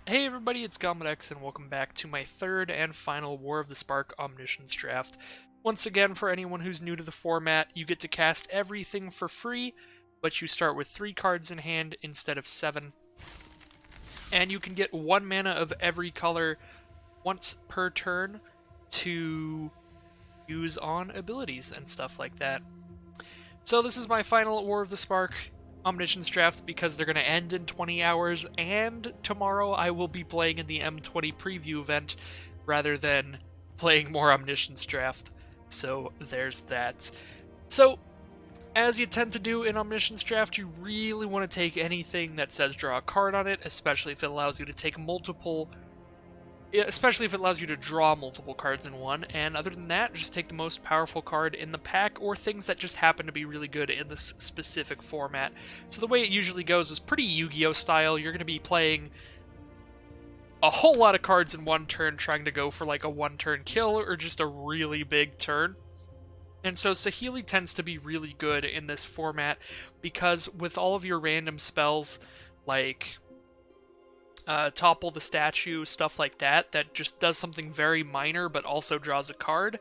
Hey everybody, it's Gomlet and welcome back to my third and final War of the Spark Omniscience draft. Once again, for anyone who's new to the format, you get to cast everything for free, but you start with 3 cards in hand instead of 7. And you can get 1 mana of every color once per turn to use on abilities and stuff like that. So this is my final War of the Spark Omniscience draft because they're going to end in 20 hours, and tomorrow I will be playing in the M20 preview event rather than playing more Omniscience draft. So there's that. So, as you tend to do in Omniscience draft, you really want to take anything that says draw a card on it, especially if it allows you to take multiple especially if it allows you to draw multiple cards in one, and other than that, just take the most powerful card in the pack, or things that just happen to be really good in this specific format. So the way it usually goes is pretty Yu-Gi-Oh style. You're going to be playing a whole lot of cards in one turn, trying to go for like a one-turn kill, or just a really big turn. And so Saheeli tends to be really good in this format, because with all of your random spells, like topple the statue, stuff like that, that just does something very minor but also draws a card.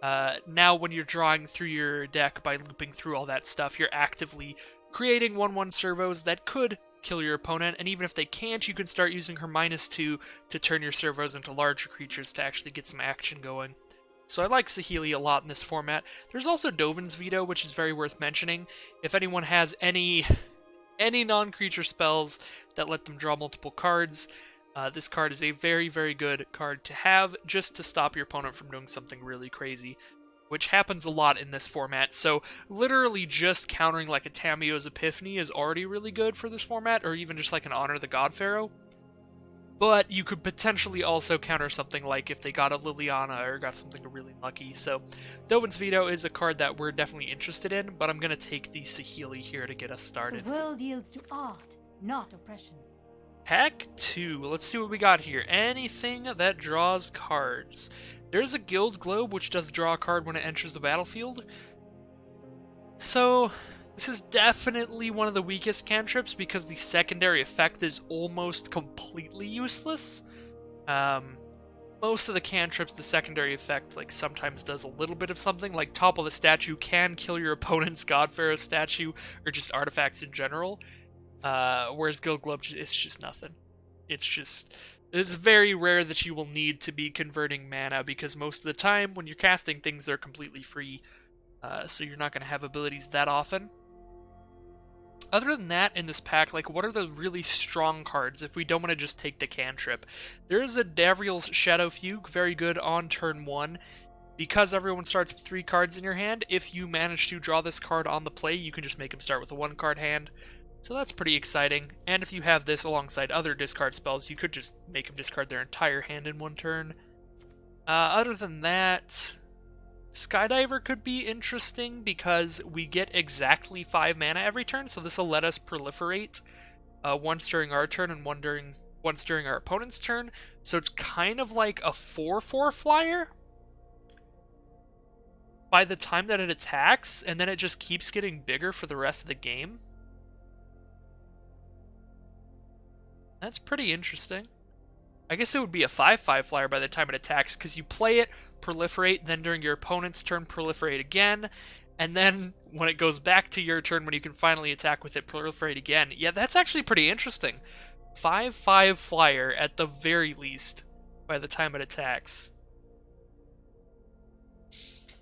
Now when you're drawing through your deck by looping through all that stuff, you're actively creating 1/1 servos that could kill your opponent, and even if they can't, you can start using her -2 to turn your servos into larger creatures to actually get some action going. So I like Saheeli a lot in this format. There's also Dovin's Veto, which is very worth mentioning. If anyone has any non-creature spells that let them draw multiple cards, this card is a very, very good card to have just to stop your opponent from doing something really crazy, which happens a lot in this format. So literally just countering like a Tamiyo's Epiphany is already really good for this format, or even just like an Honor the God Pharaoh. But you could potentially also counter something like if they got a Liliana or got something really lucky. So Dovin's Veto is a card that we're definitely interested in, but I'm going to take the Saheeli here to get us started. The world yields to art, not oppression. Pack 2. Let's see what we got here. Anything that draws cards. There's a Guild Globe, which does draw a card when it enters the battlefield. So, this is definitely one of the weakest cantrips because the secondary effect is almost completely useless. Most of the cantrips, the secondary effect like sometimes does a little bit of something, like Topple the Statue can kill your opponent's God Pharaoh statue, or just artifacts in general. Whereas Guild Globe, it's just nothing. It's very rare that you will need to be converting mana, because most of the time when you're casting things, they're completely free. So you're not going to have abilities that often. Other than that, in this pack, like, what are the really strong cards if we don't want to just take the cantrip? There's a Davriel's Shadow Fugue, very good on turn 1. Because everyone starts with 3 cards in your hand, if you manage to draw this card on the play, you can just make them start with a 1-card hand. So that's pretty exciting, and if you have this alongside other discard spells, you could just make them discard their entire hand in one turn. Other than that, Skydiver could be interesting because we get exactly 5 mana every turn, so this will let us proliferate once during our turn and once during our opponent's turn. So it's kind of like a 4/4 flyer by the time that it attacks, and then it just keeps getting bigger for the rest of the game. That's pretty interesting. I guess it would be a 5/5 flyer by the time it attacks, because you play it, proliferate, then during your opponent's turn, proliferate again, and then when it goes back to your turn, when you can finally attack with it, proliferate again. Yeah, that's actually pretty interesting. 5/5 flyer at the very least by the time it attacks.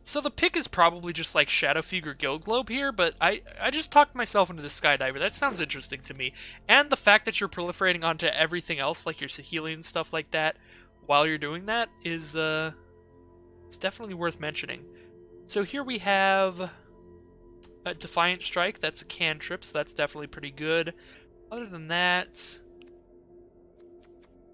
So the pick is probably just like Shadow Fugue or Guild Globe here, but I just talked myself into the Skydiver. That sounds interesting to me. And the fact that you're proliferating onto everything else, like your Saheeli and stuff like that, while you're doing that is it's definitely worth mentioning. So here we have a Defiant Strike. That's a cantrip, so that's definitely pretty good. Other than that,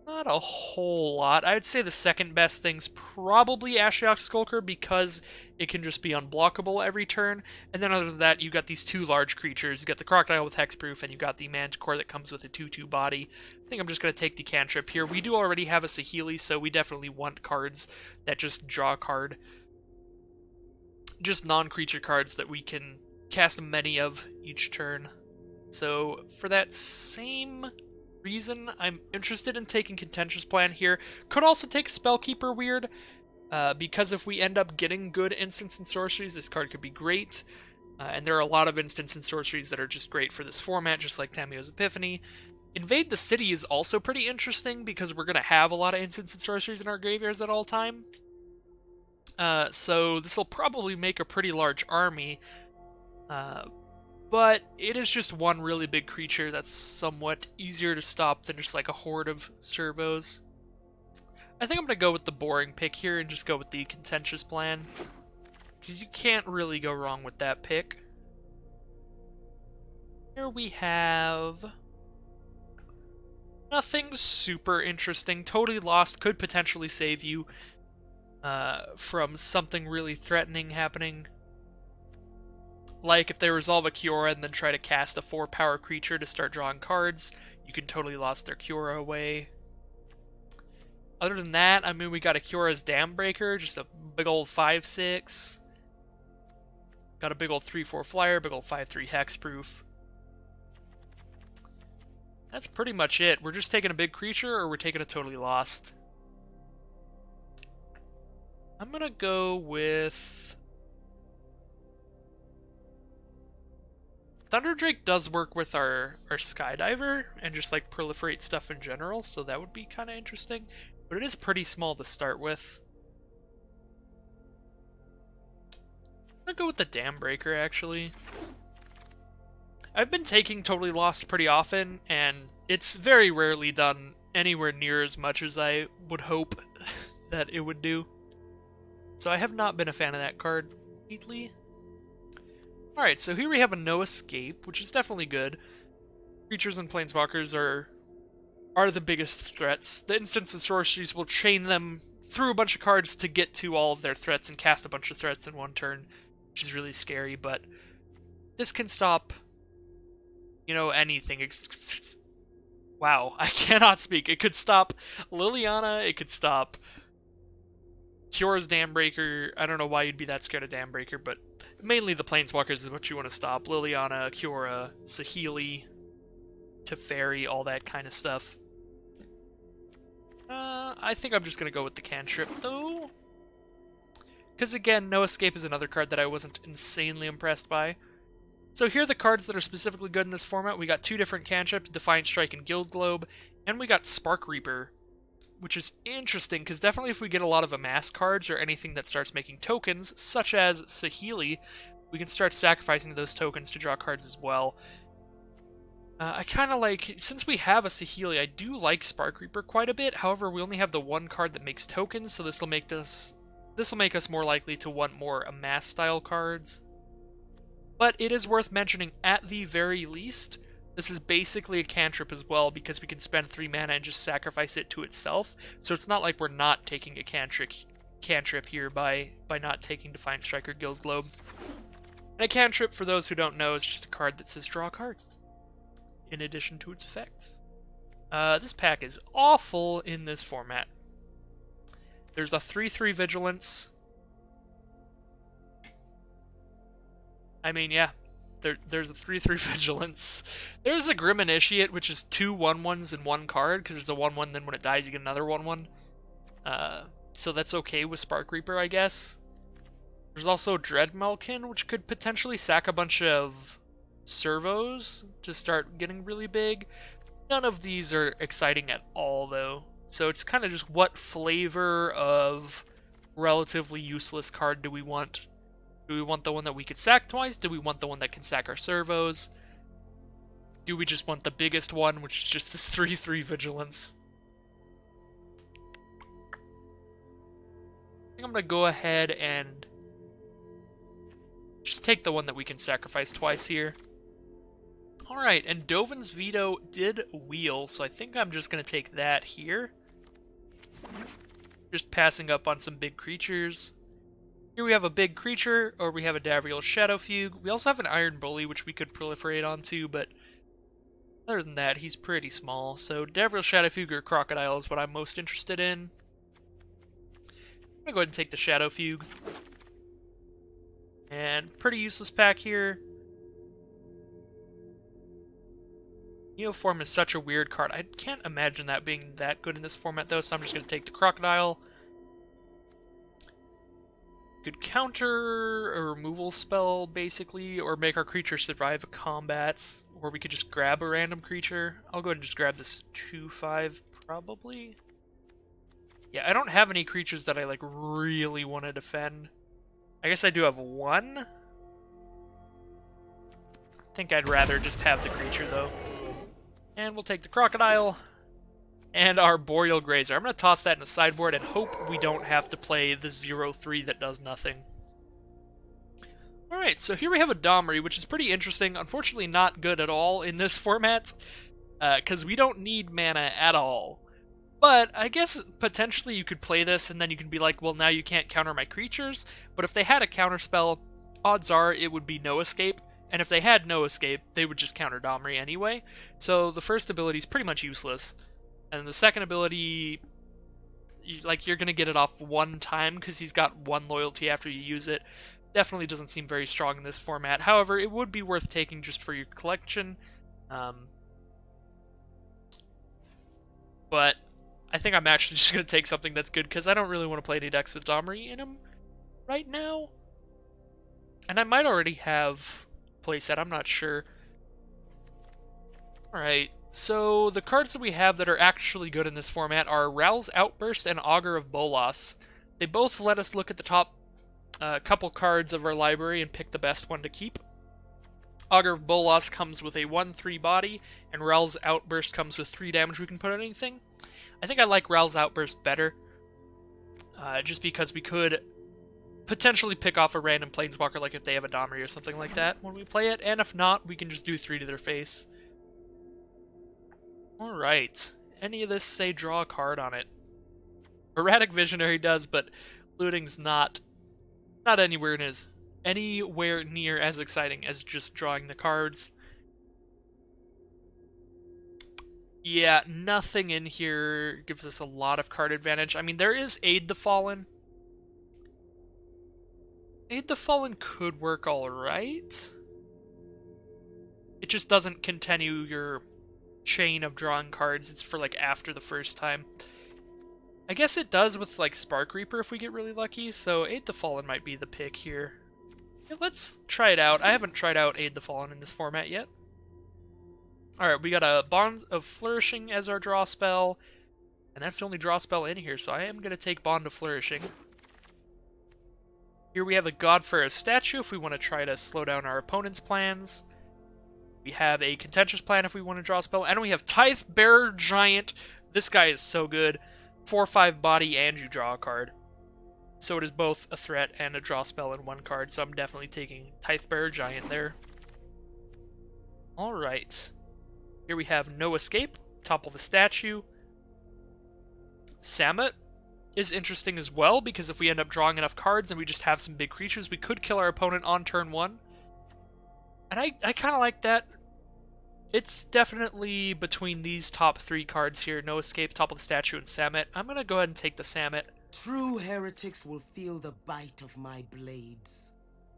not a whole lot. I would say the second best thing's probably Ashiok's Skulker, because it can just be unblockable every turn. And then other than that, you got these 2 large creatures. You got the Crocodile with Hexproof, and you got the Manticore that comes with a 2/2 body. I think I'm just going to take the cantrip here. We do already have a Saheeli, so we definitely want cards that just draw a card. Just non-creature cards that we can cast many of each turn. So for that same reason I'm interested in taking Contentious Plan here. Could also take Spellkeeper Weird, because if we end up getting good instants and sorceries, this card could be great. And there are a lot of instants and sorceries that are just great for this format, just like Tamiyo's Epiphany. Invade the City is also pretty interesting because we're going to have a lot of instants and sorceries in our graveyards at all times. So this will probably make a pretty large army. But it is just one really big creature that's somewhat easier to stop than just like a horde of servos. I think I'm going to go with the boring pick here and just go with the Contentious Plan, because you can't really go wrong with that pick. Here we have nothing super interesting. Totally Lost could potentially save you from something really threatening happening. Like if they resolve a Kiora and then try to cast a 4-power creature to start drawing cards, you can Totally Lost their Kiora away. Other than that, I mean, we got a Kiora's Dambreaker, just a big old 5/6. Got a big old 3/4 flyer, big old 5/3 hexproof. That's pretty much it. We're just taking a big creature, or we're taking a Totally Lost. I'm gonna go with Thunderdrake. Does work with our Skydiver and just like proliferate stuff in general, so that would be kind of interesting. But it is pretty small to start with. I'm gonna go with the Dambreaker, actually. I've been taking Totally Lost pretty often, and it's very rarely done anywhere near as much as I would hope that it would do. So I have not been a fan of that card lately. Alright, so here we have a No Escape, which is definitely good. Creatures and Planeswalkers are the biggest threats. The instants and sorceries will chain them through a bunch of cards to get to all of their threats and cast a bunch of threats in one turn, which is really scary, but this can stop, you know, anything. Wow, I cannot speak. It could stop Liliana, it could stop Kiora's Dambreaker. I don't know why you'd be that scared of Dambreaker, but mainly the Planeswalkers is what you want to stop. Liliana, Kiora, Saheeli, Teferi, all that kind of stuff. I think I'm just going to go with the cantrip, though. Because again, No Escape is another card that I wasn't insanely impressed by. So here are the cards that are specifically good in this format. We got 2 different cantrips, Defiant Strike and Guild Globe, and we got Spark Reaper, which is interesting, because definitely if we get a lot of Amass cards or anything that starts making tokens, such as Saheeli, we can start sacrificing those tokens to draw cards as well. I kind of like, since we have a Saheeli, I do like Spark Reaper quite a bit. However, we only have the one card that makes tokens, so this will make us more likely to want more Amass style cards. But it is worth mentioning, at the very least, this is basically a cantrip as well, because we can spend 3 mana and just sacrifice it to itself. So it's not like we're not taking a cantrip here by not taking Defiant Strike or Guild Globe. And a cantrip, for those who don't know, is just a card that says draw a card, in addition to its effects. This pack is awful in this format. There's a 3/3 Vigilance. I mean, yeah, there's a 3/3 Vigilance. There's a Grim Initiate, which is 2 1/1s in one card, because it's a 1/1, then when it dies you get another 1/1. So that's okay with Spark Reaper, I guess. There's also Dreadmalkin, which could potentially sack a bunch of servos to start getting really big. None of these are exciting at all, though. So it's kind of just what flavor of relatively useless card do we want? Do we want the one that we could sack twice? Do we want the one that can sack our servos? Do we just want the biggest one, which is just this 3/3 Vigilance? I think I'm going to go ahead and just take the one that we can sacrifice twice here. Alright, and Dovin's Veto did wheel, so I think I'm just going to take that here. Just passing up on some big creatures. Here we have a big creature, or we have a Davriel Shadowfugue. We also have an Iron Bully, which we could proliferate onto, but other than that, he's pretty small. So Davriel Shadowfugue or Crocodile is what I'm most interested in. I'm going to go ahead and take the Shadowfugue. And pretty useless pack here. Neoform is such a weird card. I can't imagine that being that good in this format, though, so I'm just going to take the Crocodile. Could counter a removal spell, basically, or make our creature survive a combat, or we could just grab a random creature. I'll go ahead and just grab this 2/5, probably. Yeah, I don't have any creatures that I, like, really want to defend. I guess I do have one. I think I'd rather just have the creature, though. And we'll take the Crocodile and our Boreal Grazer. I'm going to toss that in the sideboard and hope we don't have to play the 0/3 that does nothing. Alright, so here we have a Domri, which is pretty interesting. Unfortunately not good at all in this format, because we don't need mana at all. But I guess potentially you could play this and then you can be like, well, now you can't counter my creatures. But if they had a counterspell, odds are it would be No Escape. And if they had No Escape, they would just counter Domri anyway. So the first ability is pretty much useless. And the second ability, you're going to get it off one time because he's got one loyalty after you use it. Definitely doesn't seem very strong in this format. However, it would be worth taking just for your collection. But I think I'm actually just going to take something that's good because I don't really want to play any decks with Domri in them right now. And I might already have playset, I'm not sure. Alright, so the cards that we have that are actually good in this format are Row's Outburst and Augur of Bolas. They both let us look at the top couple cards of our library and pick the best one to keep. Augur of Bolas comes with a 1/3 body, and Row's Outburst comes with 3 damage we can put on anything. I think I like Row's Outburst better, just because we could potentially pick off a random Planeswalker, like if they have a Domri or something like that when we play it, and if not, we can just do 3 to their face. Alright, any of this say draw a card on it? Erratic Visionary does, but looting's not anywhere near as exciting as just drawing the cards. Yeah, nothing in here gives us a lot of card advantage. I mean, there is Aid the Fallen. Aid the Fallen could work alright. It just doesn't continue your chain of drawing cards. It's for, like, after the first time. I guess it does with, like, Spark Reaper if we get really lucky, so Aid the Fallen might be the pick here. Yeah, let's try it out. I haven't tried out Aid the Fallen in this format yet. Alright, we got a Bond of Flourishing as our draw spell, and that's the only draw spell in here, so I am going to take Bond of Flourishing. Here we have a Godfair statue if we want to try to slow down our opponent's plans. We have a Contentious Plan if we want to draw a spell, and we have Tithe Bearer Giant. This guy is so good. 4/5 body and you draw a card. So it is both a threat and a draw spell in one card, so I'm definitely taking Tithe Bearer Giant there. Alright. Here we have No Escape, topple the statue. Samut is interesting as well, because if we end up drawing enough cards and we just have some big creatures, we could kill our opponent on turn 1. And I kind of like that. It's definitely between these top 3 cards here, No Escape, Topple the Statue, and Samut. I'm going to go ahead and take the Samut. True heretics will feel the bite of my blades.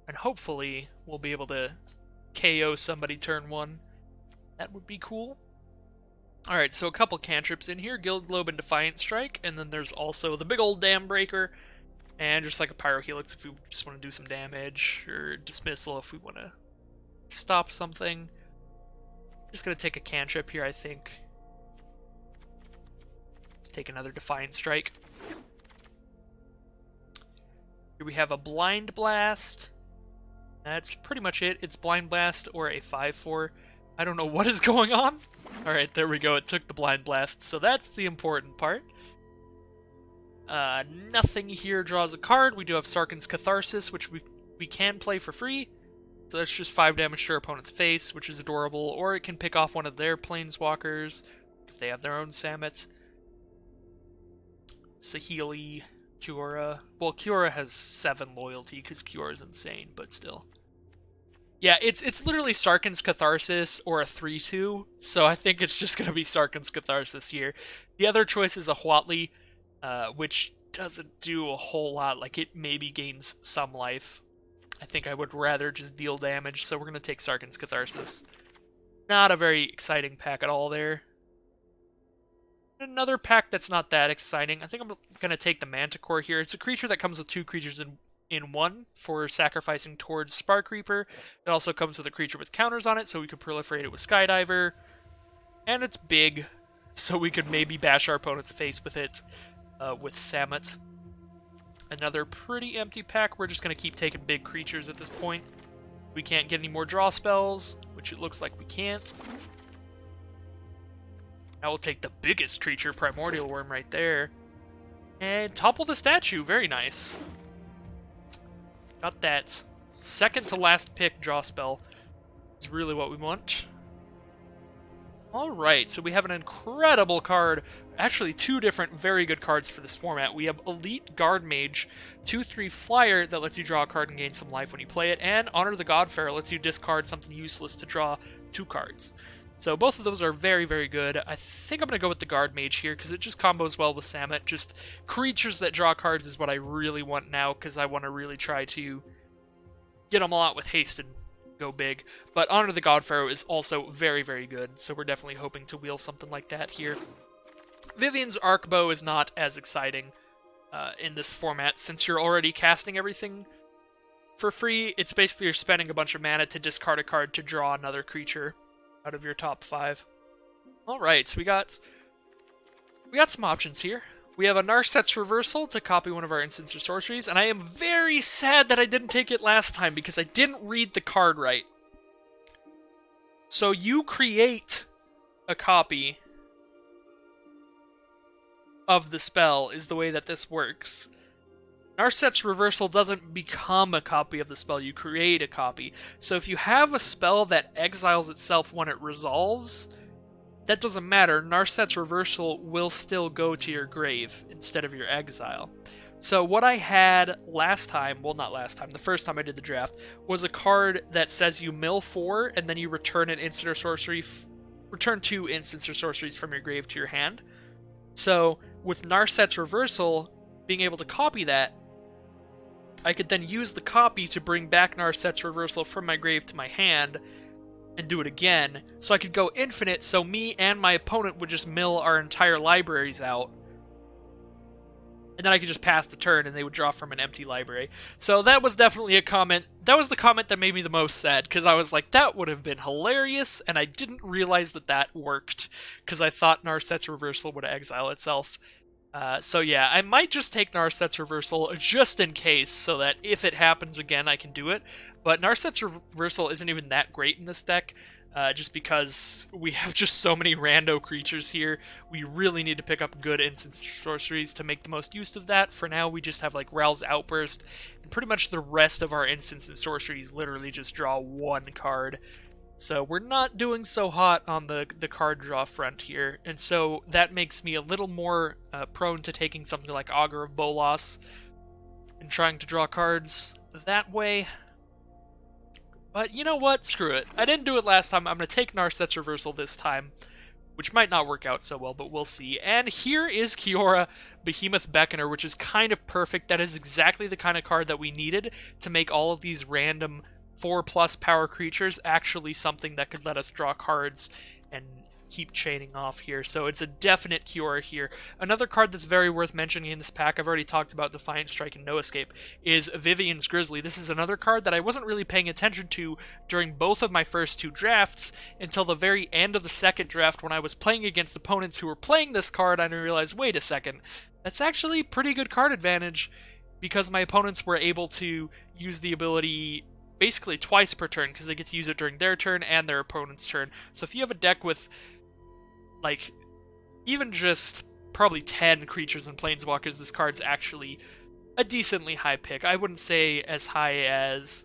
And hopefully we'll be able to KO somebody turn 1. That would be cool. Alright, so a couple cantrips in here. Guild Globe and Defiant Strike. And then there's also the big old Dam Breaker. And just like a Pyrohelix if we just want to do some damage. Or Dismissal if we want to stop something. Just going to take a cantrip here, I think. Let's take another Defiant Strike. Here we have a Blind Blast. That's pretty much it. It's Blind Blast or a 5/4. I don't know what is going on. Alright, there we go. It took the Blind Blast, so that's the important part. Nothing here draws a card. We do have Sarkhan's Catharsis, which we can play for free. So that's just 5 damage to our opponent's face, which is adorable. Or it can pick off one of their Planeswalkers, if they have their own Samuts. Saheeli, Kiora. Well, Kiora has 7 loyalty, because Kiora is insane, but still. Yeah, it's literally Sarkhan's Catharsis or a 3/2, so I think it's just going to be Sarkhan's Catharsis here. The other choice is a Huatli, which doesn't do a whole lot. Like, it maybe gains some life. I think I would rather just deal damage, so we're going to take Sarkhan's Catharsis. Not a very exciting pack at all there. Another pack that's not that exciting. I think I'm going to take the Manticore here. It's a creature that comes with 2 creatures in one for sacrificing towards Spark Reaper. It also comes with a creature with counters on it, so we could proliferate it with Skydiver. And it's big, so we could maybe bash our opponent's face with it with Samet. Another pretty empty pack. We're just going to keep taking big creatures at this point. We can't get any more draw spells, which it looks like we can't. Now we'll take the biggest creature, Primordial Worm, right there. And topple the statue. Very nice. Got that second to last pick draw spell. Is really what we want. Alright, so we have an incredible card. Actually, 2 different very good cards for this format. We have Elite Guard Mage, 2/3 flyer that lets you draw a card and gain some life when you play it, and Honor the Godfair lets you discard something useless to draw 2 cards. So both of those are very, very good. I think I'm going to go with the Guard Mage here, because it just combos well with Samet. Just creatures that draw cards is what I really want now, because I want to really try to get them a lot with haste and go big. But Honor the Godpharaoh is also very, very good, so we're definitely hoping to wheel something like that here. Vivian's Arcbow is not as exciting in this format, since you're already casting everything for free. It's basically you're spending a bunch of mana to discard a card to draw another creature out of your top 5. Alright, so we got some options here. We have a Narset's Reversal to copy one of our instants or sorceries, and I am very sad that I didn't take it last time because I didn't read the card right. So you create a copy of the spell is the way that this works. Narset's Reversal doesn't become a copy of the spell, you create a copy. So if you have a spell that exiles itself when it resolves, that doesn't matter. Narset's Reversal will still go to your grave instead of your exile. So what I had last time, well not last time, the first time I did the draft, was a card that says you mill 4 and then you return an instant or sorcery, return 2 instants or sorceries from your grave to your hand. So with Narset's Reversal, being able to copy that, I could then use the copy to bring back Narset's Reversal from my grave to my hand and do it again. So I could go infinite, so me and my opponent would just mill our entire libraries out. And then I could just pass the turn and they would draw from an empty library. So that was definitely a comment. That was the comment that made me the most sad, because I was like, that would have been hilarious, and I didn't realize that that worked, because I thought Narset's Reversal would exile itself. So yeah, I might just take Narset's Reversal just in case, so that if it happens again, I can do it. But Narset's Reversal isn't even that great in this deck, just because we have just so many rando creatures here. We really need to pick up good instants and sorceries to make the most use of that. For now, we just have like Ral's Outburst, and pretty much the rest of our instants and sorceries literally just draw 1 card. So we're not doing so hot on the card draw front here, and so that makes me a little more prone to taking something like Augur of Bolas and trying to draw cards that way. But you know what? Screw it. I didn't do it last time. I'm going to take Narset's Reversal this time, which might not work out so well, but we'll see. And here is Kiora, Behemoth Beckoner, which is kind of perfect. That is exactly the kind of card that we needed to make all of these random 4+ power creatures actually something that could let us draw cards and keep chaining off here. So it's a definite Kiora here. Another card that's very worth mentioning in this pack, I've already talked about Defiant Strike and No Escape, is Vivian's Grizzly. This is another card that I wasn't really paying attention to during both of my first 2 drafts until the very end of the second draft when I was playing against opponents who were playing this card, and I realized, wait a second, that's actually pretty good card advantage, because my opponents were able to use the ability basically twice per turn, because they get to use it during their turn and their opponent's turn. So if you have a deck with, like, even just probably 10 creatures and planeswalkers, this card's actually a decently high pick. I wouldn't say as high as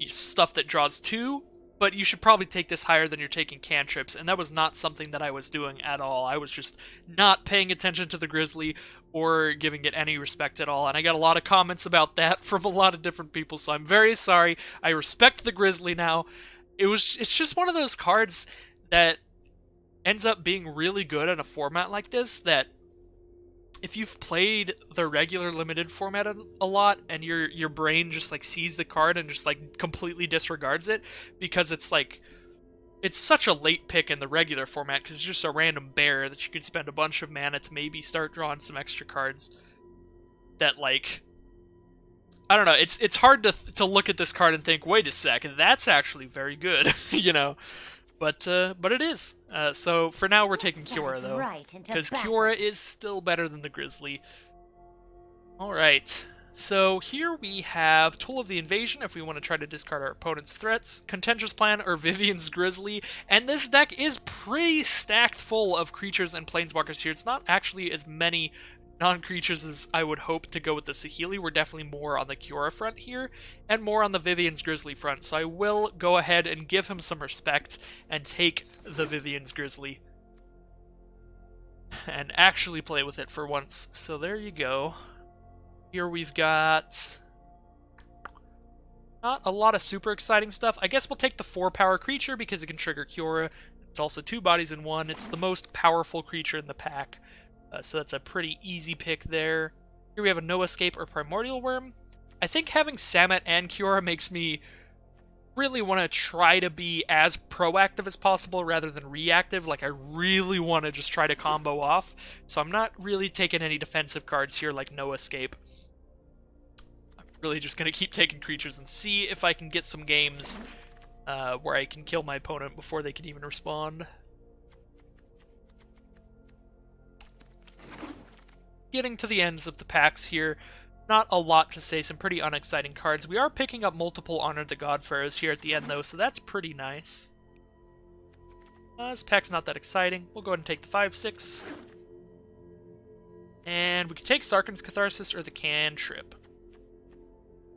stuff that draws 2, but you should probably take this higher than you're taking cantrips, and that was not something that I was doing at all. I was just not paying attention to the Grizzly or giving it any respect at all, and I got a lot of comments about that from a lot of different people, so I'm very sorry. I respect the Grizzly now. It's just one of those cards that ends up being really good in a format like this, that if you've played the regular limited format a lot and your brain just like sees the card and just like completely disregards it because it's like it's such a late pick in the regular format because it's just a random bear that you can spend a bunch of mana to maybe start drawing some extra cards that, like, I don't know, it's hard to look at this card and think, wait a sec, that's actually very good, you know? But it is. So for now we're taking Kiora, though, because Kiora is still better than the Grizzly. Alright, so here we have Toll of the Invasion if we want to try to discard our opponent's threats, Contentious Plan, or Vivian's Grizzly, and this deck is pretty stacked full of creatures and planeswalkers here. It's not actually as many non-creatures as I would hope to go with the Saheeli. We're definitely more on the Kiora front here, and more on the Vivian's Grizzly front, so I will go ahead and give him some respect and take the Vivian's Grizzly and actually play with it for once. So there you go. Here we've got not a lot of super exciting stuff. I guess we'll take the 4-power creature because it can trigger Kiora. It's also 2 bodies in 1. It's the most powerful creature in the pack. So that's a pretty easy pick there. Here we have a No Escape or Primordial Worm. I think having Samet and Kiora makes me really want to try to be as proactive as possible rather than reactive. Like, I really want to just try to combo off. So I'm not really taking any defensive cards here like No Escape. I'm really just going to keep taking creatures and see if I can get some games where I can kill my opponent before they can even respond. Getting to the ends of the packs here. Not a lot to say, some pretty unexciting cards. We are picking up multiple Honor the Godpharaohs here at the end, though, so that's pretty nice. This pack's not that exciting. We'll go ahead and take the 5/6. And we can take Sarkhan's Catharsis or the Cantrip.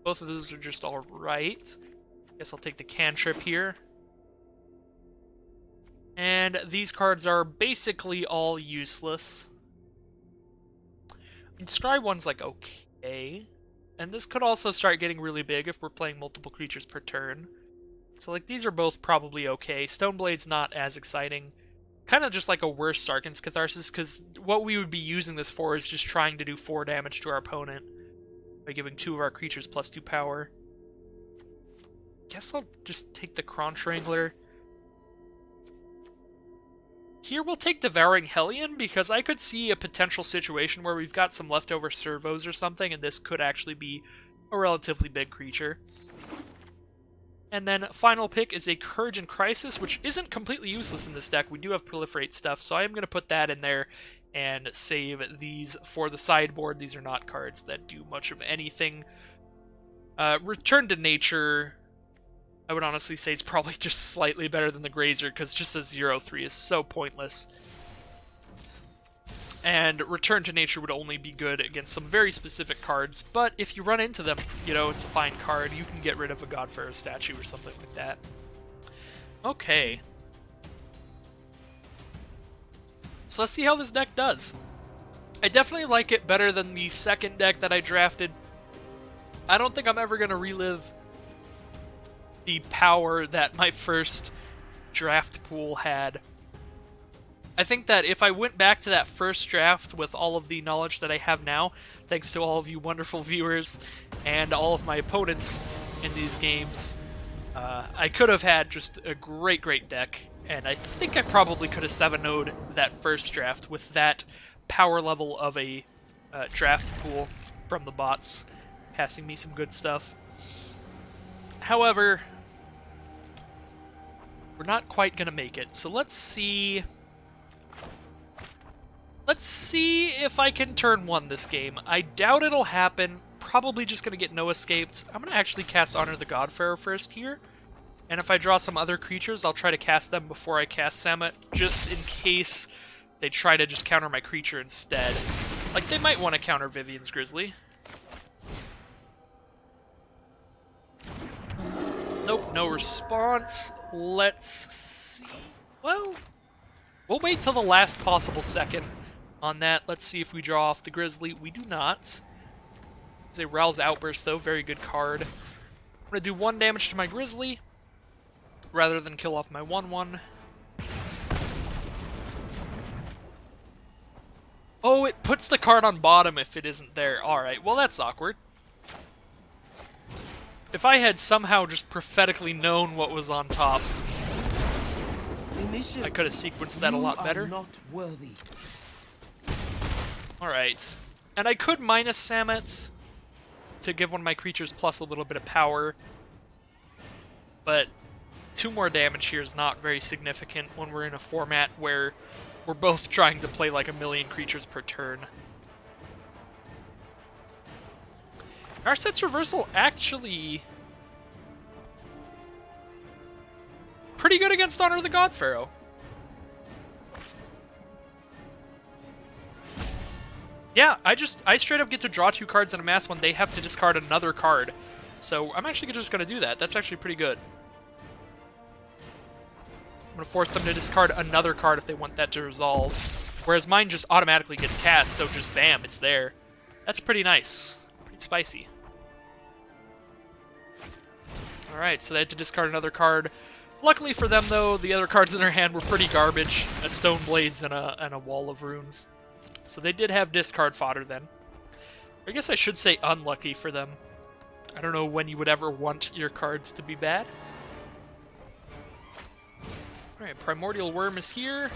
Both of those are just alright. Guess I'll take the Cantrip here. And these cards are basically all useless. Scry 1's like okay, and this could also start getting really big if we're playing multiple creatures per turn. So like these are both probably okay. Stoneblade's not as exciting. Kind of just like a worse Sarkhan's Catharsis, because what we would be using this for is just trying to do 4 damage to our opponent by giving 2 of our creatures +2 power. Guess I'll just take the Kronch Wrangler. Here we'll take Devouring Hellion, because I could see a potential situation where we've got some leftover servos or something, and this could actually be a relatively big creature. And then final pick is a Courage and Crisis, which isn't completely useless in this deck. We do have Proliferate stuff, so I am going to put that in there and save these for the sideboard. These are not cards that do much of anything. Return to Nature, I would honestly say it's probably just slightly better than the Grazer, because just a 0/3 is so pointless. And Return to Nature would only be good against some very specific cards, but if you run into them, you know, it's a fine card. You can get rid of a Godpharaoh statue or something like that. Okay. So let's see how this deck does. I definitely like it better than the second deck that I drafted. I don't think I'm ever going to relive the power that my first draft pool had. I think that if I went back to that first draft with all of the knowledge that I have now, thanks to all of you wonderful viewers and all of my opponents in these games, I could have had just a great deck, and I think I probably could have 7-0'd that first draft with that power level of a draft pool from the bots, passing me some good stuff. However, we're not quite going to make it, so let's see... Let's see if I can turn 1 this game. I doubt it'll happen. Probably just going to get No Escapes. I'm going to actually cast Honor the Godpharaoh first here. And if I draw some other creatures, I'll try to cast them before I cast Samet, just in case they try to just counter my creature instead. Like, they might want to counter Vivian's Grizzly. Nope, no response. Let's see. Well, we'll wait till the last possible second on that. Let's see if we draw off the Grizzly. We do not. It's a Rouse Outburst, though. Very good card. I'm going to do 1 damage to my Grizzly, rather than kill off my 1/1. Oh, it puts the card on bottom if it isn't there. Alright, well that's awkward. If I had somehow just prophetically known what was on top, I could have sequenced that a lot better. You are not worthy. Alright. And I could minus Samet to give one of my creatures plus a little bit of power. But 2 more damage here is not very significant when we're in a format where we're both trying to play like 1,000,000 creatures per turn. Narset's Reversal actually pretty good against Honor of the God Pharaoh. Yeah, I straight up get to draw 2 cards and amass one. They have to discard another card. So I'm actually just going to do that. That's actually pretty good. I'm going to force them to discard another card if they want that to resolve. Whereas mine just automatically gets cast, so just bam, it's there. That's pretty nice. Pretty spicy. Alright, so they had to discard another card. Luckily for them, though, the other cards in their hand were pretty garbage. A Stone Blades and a Wall of Runes. So they did have discard fodder then. I guess I should say unlucky for them. I don't know when you would ever want your cards to be bad. Alright, Primordial Worm is here.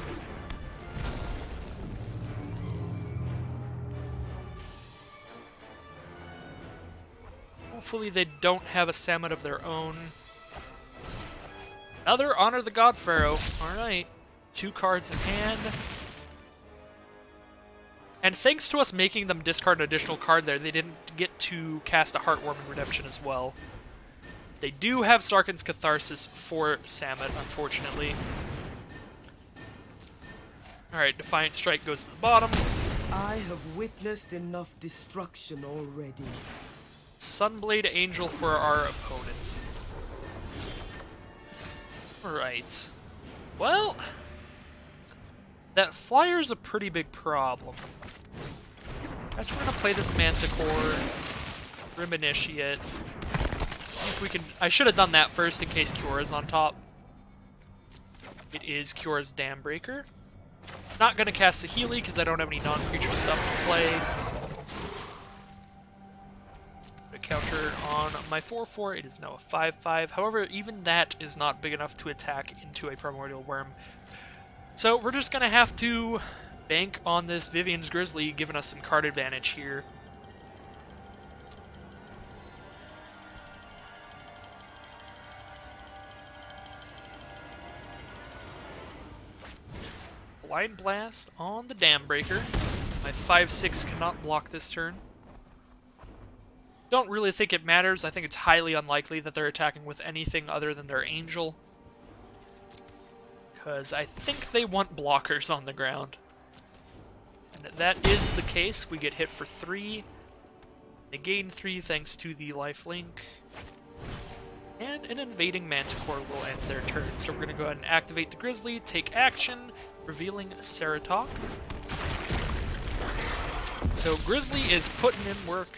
Hopefully they don't have a Samet of their own. Another Honor the God Pharaoh. Alright. 2 cards in hand. And thanks to us making them discard an additional card there, they didn't get to cast a Heartwarming Redemption as well. They do have Sarkhan's Catharsis for Samet, unfortunately. Alright, Defiant Strike goes to the bottom. I have witnessed enough destruction already. Sunblade Angel for our opponents. Alright. Well, that flyer's a pretty big problem. Guess we're gonna play this Manticore, Grim Initiate. See if we can. I should have done that first in case Cura's on top. It is Cura's Dambreaker. Not gonna cast the Healy because I don't have any non-creature stuff to play. A counter on my 4/4. It is now a 5/5. However, even that is not big enough to attack into a Primordial Worm. So we're just gonna have to bank on this Vivian's Grizzly, giving us some card advantage here. Blind Blast on the Dambreaker. My 5/6 cannot block this turn. Don't really think it matters. I think it's highly unlikely that they're attacking with anything other than their Angel. Because I think they want blockers on the ground. And if that is the case, we get hit for 3. They gain 3 thanks to the lifelink. And an Invading Manticore will end their turn. So we're going to go ahead and activate the Grizzly, take action, revealing Ceratok. So Grizzly is putting in work.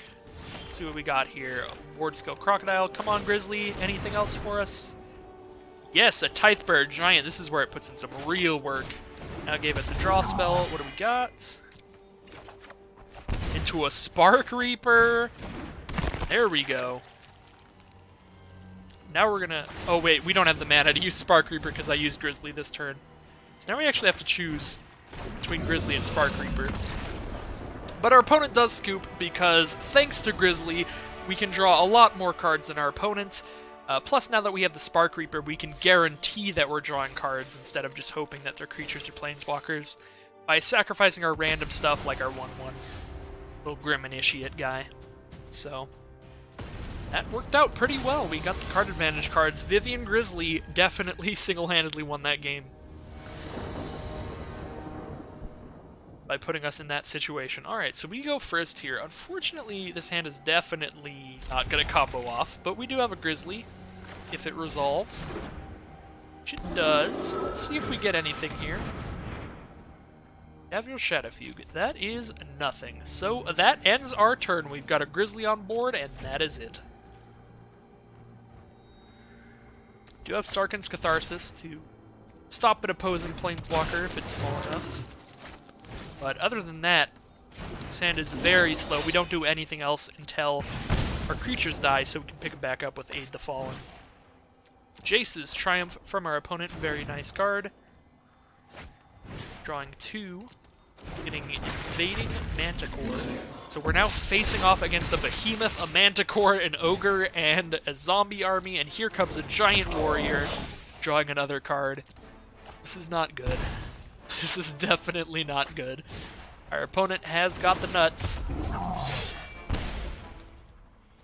Let's see what we got here. Ward Skill Crocodile. Come on, Grizzly. Anything else for us? Yes, a Tithbearer Giant. This is where it puts in some real work. Now it gave us a draw spell. What do we got? Into a Spark Reaper. There we go. Now we're gonna... Oh wait, we don't have the mana to use Spark Reaper because I used Grizzly this turn. So now we actually have to choose between Grizzly and Spark Reaper. But our opponent does scoop because thanks to Grizzly, we can draw a lot more cards than our opponent. Plus, now that we have the Spark Reaper, we can guarantee that we're drawing cards instead of just hoping that their creatures are planeswalkers by sacrificing our random stuff like our 1/1 little Grim Initiate guy. So that worked out pretty well. We got the card advantage cards. Vivian Grizzly definitely single-handedly won that game by putting us in that situation. Alright, so we go first here. Unfortunately, this hand is definitely not going to combo off, but we do have a Grizzly if it resolves. Which it does. Let's see if we get anything here. Have your Shadowfugue. That is nothing. So that ends our turn. We've got a Grizzly on board, and that is it. Do have Sarkhan's Catharsis to stop an opposing Planeswalker if it's small enough. But other than that, this hand is very slow. We don't do anything else until our creatures die, so we can pick it back up with Aid the Fallen. Jace's Triumph from our opponent, very nice card. Drawing 2. Getting Invading Manticore. So we're now facing off against a behemoth, a manticore, an ogre, and a zombie army, and here comes a giant warrior drawing another card. This is not good. This is definitely not good. Our opponent has got the nuts.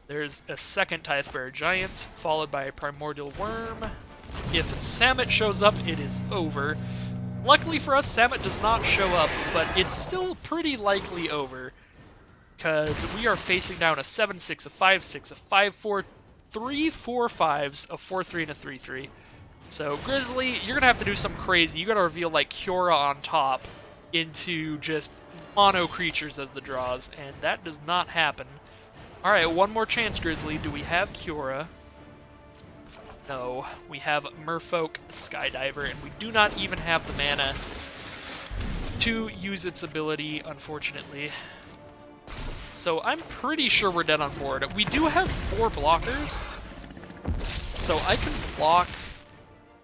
There's a second Tithbearer Giant, followed by a Primordial Worm. If Samut shows up, it is over. Luckily for us, Samut does not show up, but it's still pretty likely over. Because we are facing down a 7-6, a 5-6, a 5-4, 3 4-5s, a 4-3, and a 3-3. So, Grizzly, you're going to have to do something crazy. You got to reveal, like, Kiora on top into just mono creatures as the draws, and that does not happen. Alright, one more chance, Grizzly. Do we have Kiora? No. We have Merfolk Skydiver, and we do not even have the mana to use its ability, unfortunately. So I'm pretty sure we're dead on board. We do have 4 blockers, so I can block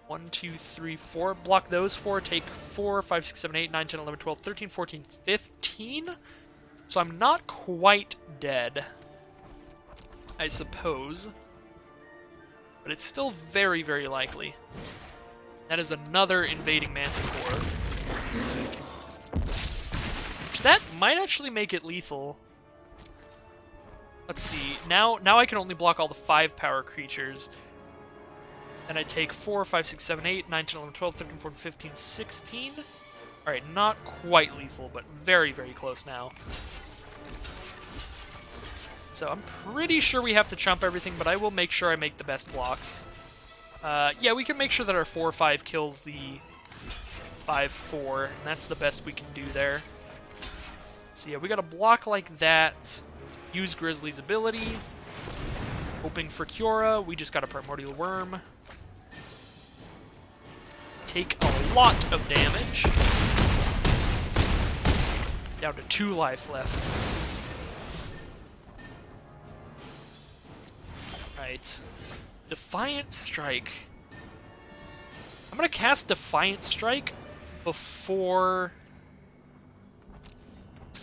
1, 2, 3, 4. Block those 4, take 4, 5, 6, 7, 8, 9, 10, 11, 12, 13, 14, 15. So I'm not quite dead, I suppose. But it's still very, very likely. That is another Invading Manticore. That might actually make it lethal. Let's see. Now I can only block all the 5-power creatures. And I take 4, 5, 6, 7, 8, 9, 10, 11, 12, 13, 14, 15, 16. Alright, not quite lethal, but very, very close now. So I'm pretty sure we have to chump everything, but I will make sure I make the best blocks. Yeah, we can make sure that our 4-5 kills the 5-4, and that's the best we can do there. So yeah, we got a block like that. Use Grizzly's ability. Hoping for Kiora. We just got a Primordial Worm. Take a lot of damage. Down to 2 life left. Right. Defiant Strike. I'm gonna cast Defiant Strike before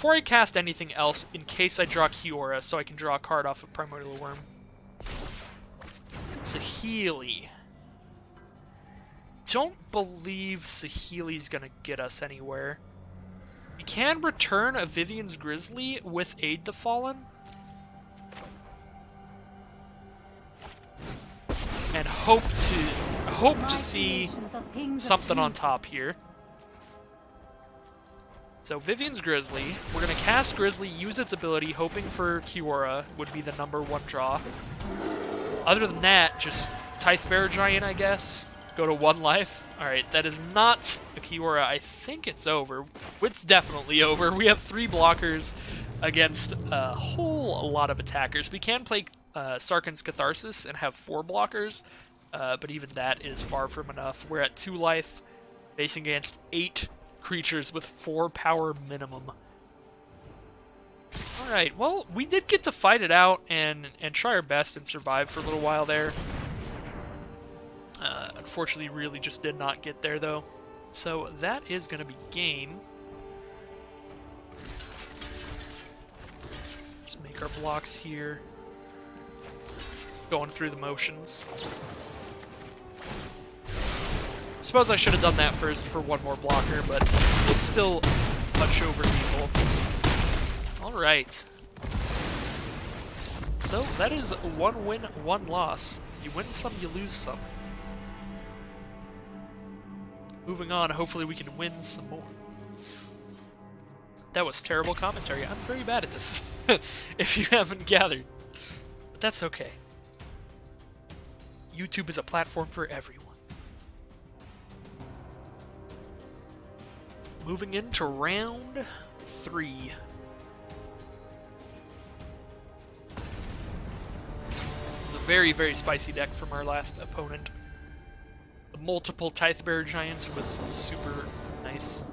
I cast anything else, in case I draw Kiora, so I can draw a card off of Primordial Worm. Saheeli. Don't believe Saheeli's gonna get us anywhere. We can return a Vivian's Grizzly with Aid the Fallen. And hope to see something on top here. So Vivian's Grizzly, we're gonna cast Grizzly, use its ability, hoping for Kiora would be the #1 draw. Other than that, just Tithbearer Giant, I guess. Go to 1 life. Alright, that is not a Kiora. I think it's over. It's definitely over. We have 3 blockers against a whole lot of attackers. We can play Sarkhan's Catharsis and have 4 blockers, but even that is far from enough. We're at 2 life, facing against 8 creatures with 4 power minimum. Alright, well, we did get to fight it out and try our best and survive for a little while there. Unfortunately, really just did not get there, though. So that is going to be game. Let's make our blocks here. Going through the motions. Suppose I should have done that first for 1 more blocker, but it's still much over lethal. Alright. So that is 1 win, 1 loss. You win some, you lose some. Moving on, hopefully we can win some more. That was terrible commentary. I'm very bad at this, if you haven't gathered. But that's okay. YouTube is a platform for everyone. Moving into round 3. It's a very, very spicy deck from our last opponent. The multiple Tithbearer Giants was super nice.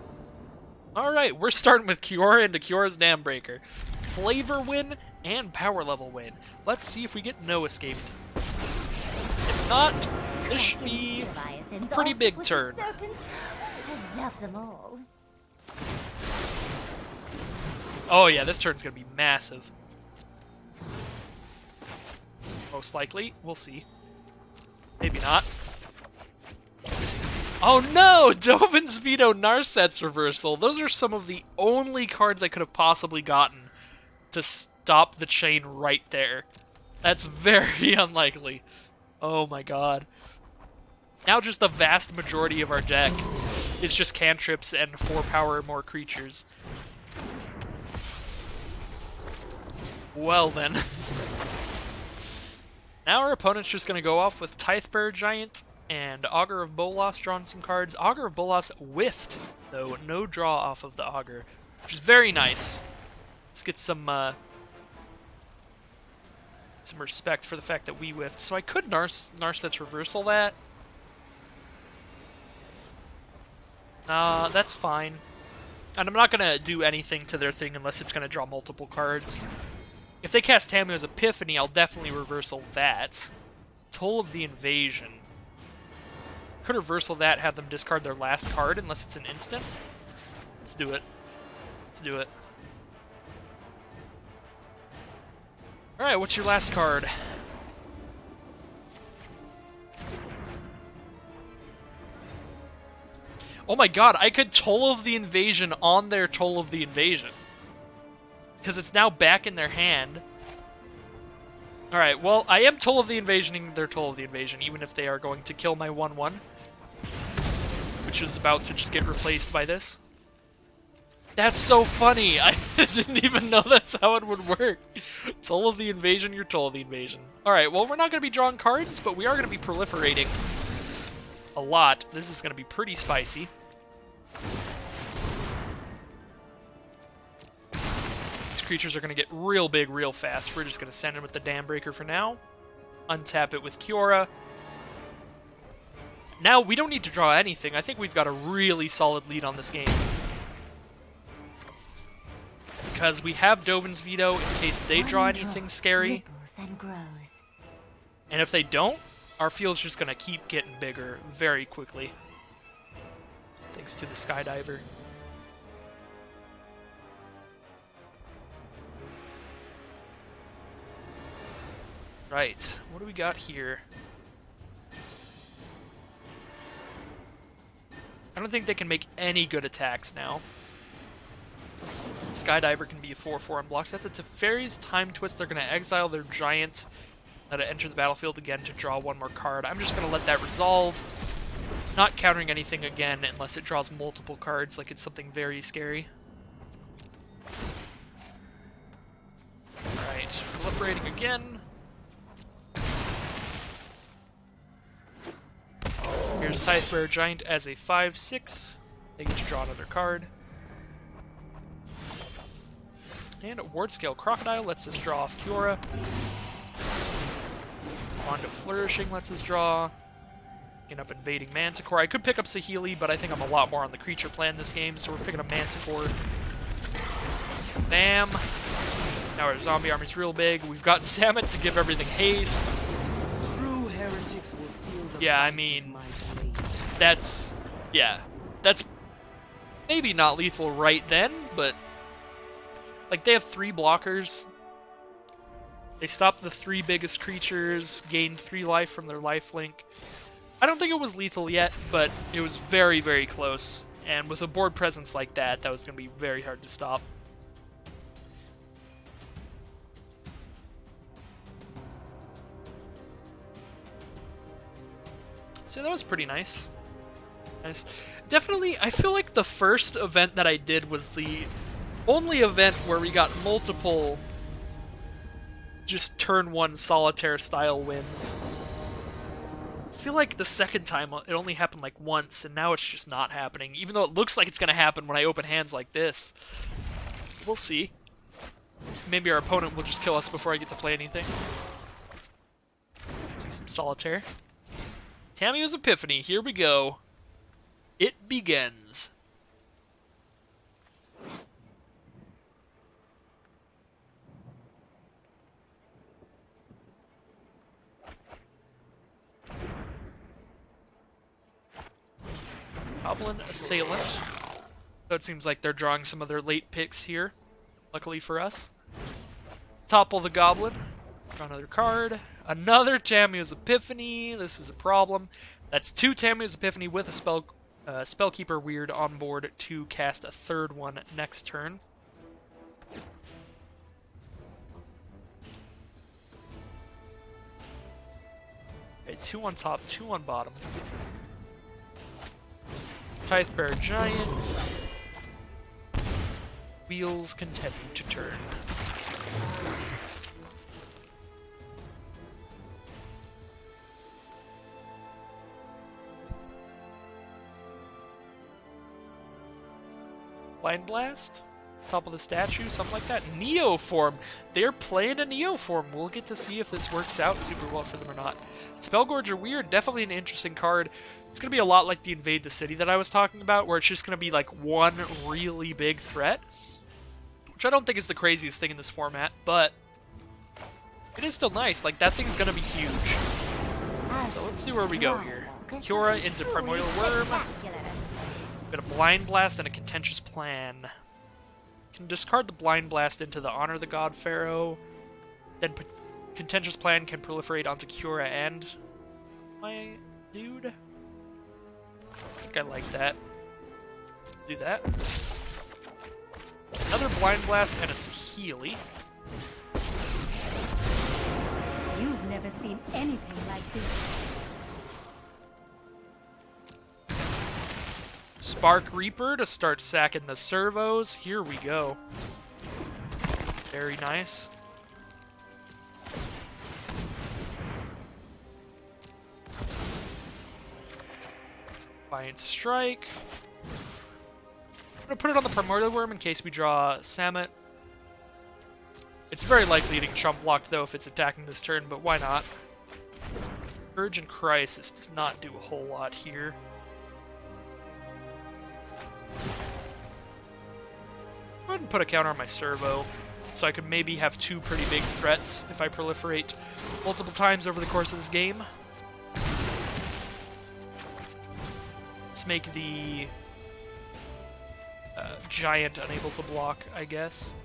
Alright, we're starting with Kiora into Kiora's Dambreaker. Flavor win and power level win. Let's see if we get no escaped. If not, this should be a pretty big turn. I love them all. Oh yeah, this turn's gonna be massive. Most likely. We'll see. Maybe not. Oh no! Dovin's Veto Narset's reversal. Those are some of the only cards I could have possibly gotten to stop the chain right there. That's very unlikely. Oh my god. Now just the vast majority of our deck is just cantrips and 4 power or more creatures. Well then. Now our opponent's just going to go off with Tithbearer Giant and Augur of Bolas drawing some cards. Augur of Bolas whiffed, though. No draw off of the Augur, which is very nice. Let's get some respect for the fact that we whiffed. So I could Narset's reversal that. That's fine. And I'm not going to do anything to their thing unless it's going to draw multiple cards. If they cast Tamiyo's Epiphany, I'll definitely reversal that. Toll of the Invasion. Could reversal that, have them discard their last card unless it's an instant. Let's do it. Let's do it. Alright, what's your last card? Oh my god, I could Toll of the Invasion on their Toll of the Invasion. Because it's now back in their hand. Alright, well, I am Toll of the Invasioning their Toll of the Invasion, even if they are going to kill my 1-1. Which is about to just get replaced by this. That's so funny! I didn't even know that's how it would work. Toll of the Invasion, your Toll of the Invasion. Alright, well, we're not going to be drawing cards, but we are going to be proliferating a lot. This is going to be pretty spicy. Creatures are going to get real big real fast. We're just going to send in with the Dam Breaker for now. Untap it with Kiora. Now we don't need to draw anything. I think we've got a really solid lead on this game. Because we have Dovin's Veto in case they draw anything scary. And if they don't, our field's just going to keep getting bigger very quickly. Thanks to the Skydiver. Right, what do we got here? I don't think they can make any good attacks now. Skydiver can be a 4/4 on blocks. That's a Teferi's Time Twist. They're going to exile their Giant. Let it enter the battlefield again to draw 1 more card. I'm just going to let that resolve. Not countering anything again unless it draws multiple cards, like it's something very scary. Alright, proliferating again. Here's Tithbearer Giant as a 5/6. They get to draw another card. And Wardscale Crocodile lets us draw off Kiora. On to Flourishing lets us draw. Picking up Invading Manticore. I could pick up Saheeli, but I think I'm a lot more on the creature plan this game, so we're picking up Manticore. Bam! Now our zombie army's real big. We've got Samet to give everything haste. True heretics will feel the Yeah, I bite mean, of my blade. that's maybe not lethal right then, but like they have 3 blockers. They stop the 3 biggest creatures, gain 3 life from their lifelink. I don't think it was lethal yet, but it was very, very close. And with a board presence like that, that was going to be very hard to stop. So that was pretty nice. Definitely, I feel like the first event that I did was the only event where we got multiple just turn 1 solitaire style wins. I feel like the second time it only happened like once, and now it's just not happening, even though it looks like it's going to happen when I open hands like this. We'll see. Maybe our opponent will just kill us before I get to play anything. See some solitaire. Tamiyo's Epiphany, here we go. It begins. Goblin Assailant. So it seems like they're drawing some of their late picks here, luckily for us. Topple the Goblin. Draw another card. Another Tamiyo's Epiphany. This is a problem. That's 2 Tamiyo's Epiphany with a Spellkeeper Weird on board to cast a third one next turn. Okay, 2 on top, 2 on bottom. Tithebearer Giant. Wheels continue to turn. Blind Blast? Top of the statue, something like that. Neoform! They're playing a Neoform. We'll get to see if this works out super well for them or not. Spellgorger Weird, definitely an interesting card. It's going to be a lot like the Invade the City that I was talking about, where it's just going to be like one really big threat. Which I don't think is the craziest thing in this format, but it is still nice. Like, that thing's going to be huge. So let's see where we go here. Kiora into Primordial Worm. Got a Blind Blast and a Contentious Plan. Can discard the Blind Blast into the Honor the God Pharaoh. Then Contentious Plan can proliferate onto Kiora and my dude. I think I like that. Do that. Another Blind Blast and a Saheeli. You've never seen anything like this. Spark Reaper to start sacking the servos. Here we go. Very nice. Defiant Strike. I'm going to put it on the Primordial Worm in case we draw Samet. It's very likely getting chump blocked though if it's attacking this turn, but why not? Urgent Crisis does not do a whole lot here. Go ahead and put a counter on my servo, so I could maybe have 2 pretty big threats if I proliferate multiple times over the course of this game. Let's make the giant unable to block, I guess.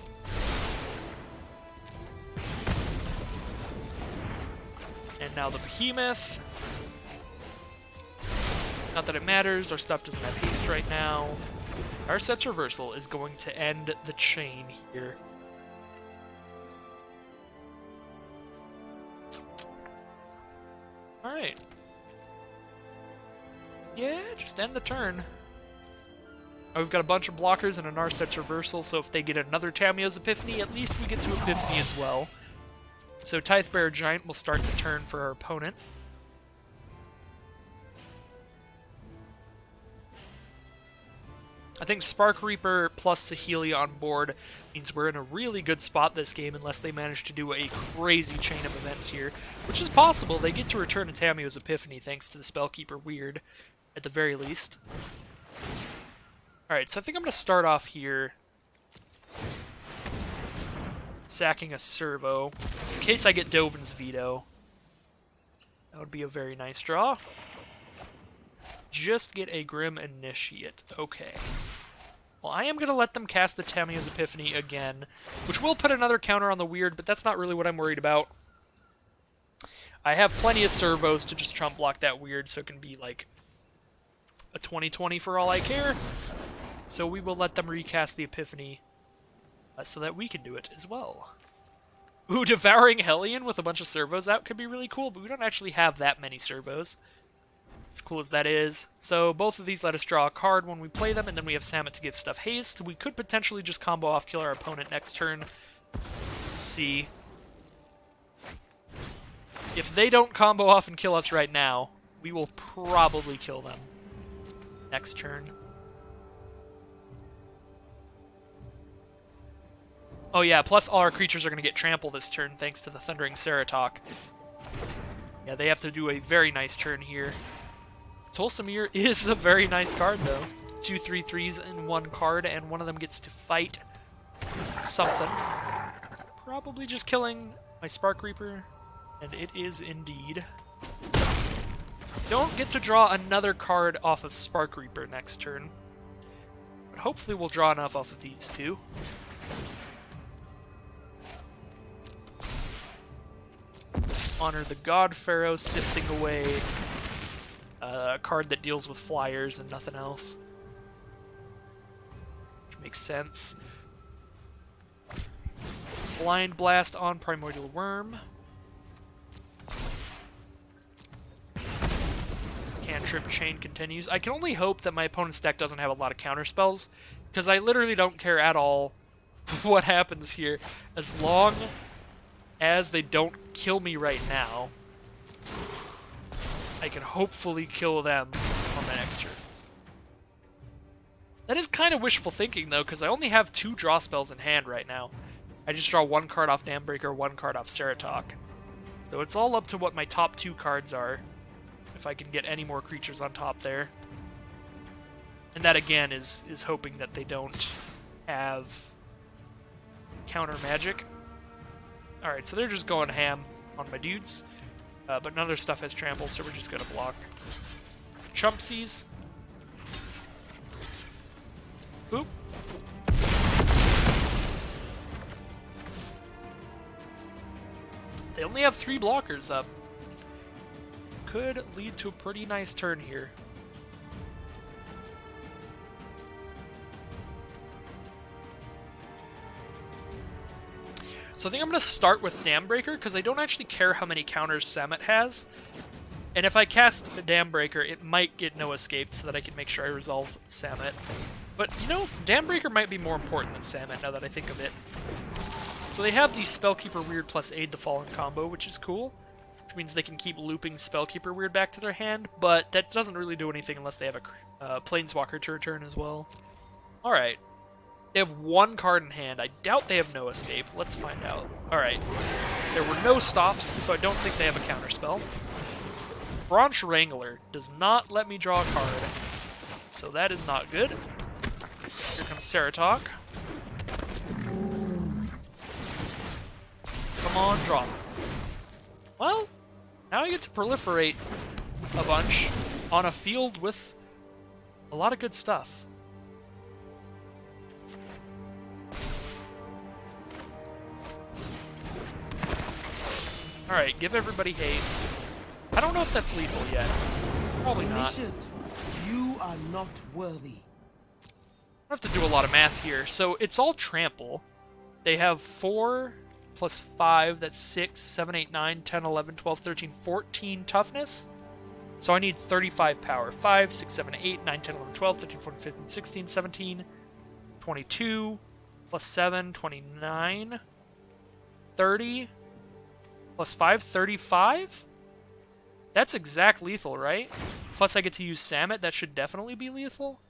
And now the behemoth. Not that it matters, our stuff doesn't have haste right now. Our set's reversal is going to end the chain here. Alright. Yeah, just end the turn. Oh, we've got a bunch of blockers and a Narset's reversal, so if they get another Tamiyo's Epiphany, at least we get to Epiphany as well. So Tithebearer Giant will start the turn for our opponent. I think Spark Reaper plus Saheeli on board means we're in a really good spot this game unless they manage to do a crazy chain of events here, which is possible. They get to return a Tamiyo's Epiphany thanks to the Spellkeeper Weird, at the very least. Alright, so I think I'm going to start off here sacking a servo, in case I get Dovin's Veto. That would be a very nice draw. Just get a Grim Initiate. Okay. Well, I am going to let them cast the Tamiyo's Epiphany again, which will put another counter on the Weird, but that's not really what I'm worried about. I have plenty of servos to just chump block that Weird, so it can be like a 20-20 for all I care. So we will let them recast the Epiphany so that we can do it as well. Ooh, Devouring Hellion with a bunch of servos out could be really cool, but we don't actually have that many servos. As cool as that is. So both of these let us draw a card when we play them, and then we have Samet to give stuff haste. We could potentially just combo off, kill our opponent next turn. Let's see. If they don't combo off and kill us right now, we will probably kill them next turn. Oh yeah, plus all our creatures are going to get trampled this turn thanks to the Thundering Ceratok. Yeah, they have to do a very nice turn here. Tolsimir is a very nice card, though. 2 3/3s in one card, and one of them gets to fight something. Probably just killing my Spark Reaper, and it is indeed. Don't get to draw another card off of Spark Reaper next turn. I'm But hopefully we'll draw enough off of these two. Honor the God Pharaoh, sifting away a card that deals with flyers and nothing else. Which makes sense. Blind Blast on Primordial Worm. Cantrip Chain continues. I can only hope that my opponent's deck doesn't have a lot of counter spells, because I literally don't care at all what happens here, as long as they don't kill me right now. I can hopefully kill them on the next turn. That is kind of wishful thinking, though, because I only have 2 draw spells in hand right now. I just draw 1 card off Dambreaker, 1 card off Ceratok. So it's all up to what my top 2 cards are, if I can get any more creatures on top there. And that, again, is hoping that they don't have counter magic. Alright, so they're just going ham on my dudes. But none of their stuff has trample, so we're just going to block. Chumpsies. Boop. They only have 3 blockers up. Could lead to a pretty nice turn here. So I think I'm going to start with Dambreaker, because I don't actually care how many counters Samet has. And if I cast a Dambreaker, it might get no escape, so that I can make sure I resolve Samet. But, you know, Dambreaker might be more important than Samet, now that I think of it. So they have the Spellkeeper Weird plus Aid the Fallen combo, which is cool. Which means they can keep looping Spellkeeper Weird back to their hand, but that doesn't really do anything unless they have a Planeswalker to return as well. Alright. They have 1 card in hand. I doubt they have no escape. Let's find out. Alright. There were no stops, so I don't think they have a counterspell. Branch Wrangler does not let me draw a card, so that is not good. Here comes Ceratok. Come on, drop. Well, now I get to proliferate a bunch on a field with a lot of good stuff. Alright, give everybody haste. I don't know if that's lethal yet. Probably not. Omniscient, you are not worthy. I have to do a lot of math here. So it's all trample. They have 4 plus 5, that's 6, 7, 8, 9, 10, 11, 12, 13, 14 toughness. So I need 35 power. 5, 6, 7, 8, 9, 10, 11, 12, 13, 14, 15, 16, 17, 22, plus 7, 29, 30, plus 5, 35? That's exact lethal, right? Plus I get to use Samet, that should definitely be lethal.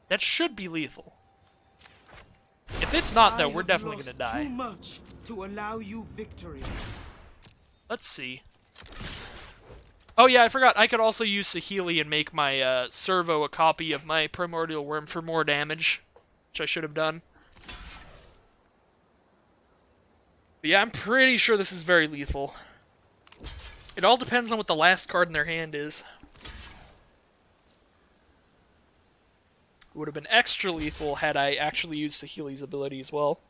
That should be lethal. If it's not, though, we're definitely gonna die. Too much to allow you victory. Let's see. Oh yeah, I forgot. I could also use Saheeli and make my Servo a copy of my Primordial Worm for more damage, which I should have done. But yeah, I'm pretty sure this is very lethal. It all depends on what the last card in their hand is. It would have been extra lethal had I actually used Saheeli's ability as well.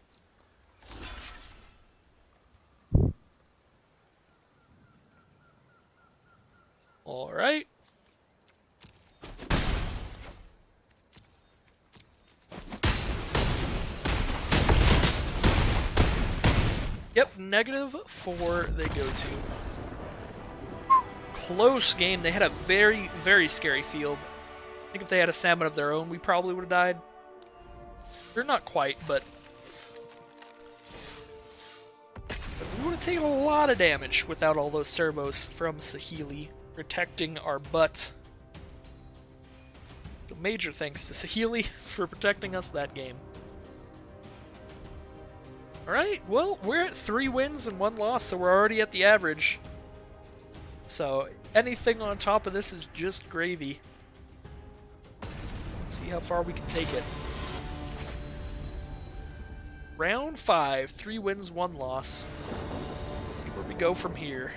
Alright. Yep, -4 they go to. Close game. They had a very, very scary field. I think if they had a Samet of their own, we probably would have died. They're not quite, but we would have taken a lot of damage without all those servos from Saheeli protecting our butt. So major thanks to Saheeli for protecting us that game. Alright, well, we're at 3 wins and 1 loss, so we're already at the average. So anything on top of this is just gravy. See how far we can take it. Round 5, 3 wins, 1 loss. Let's see where we go from here.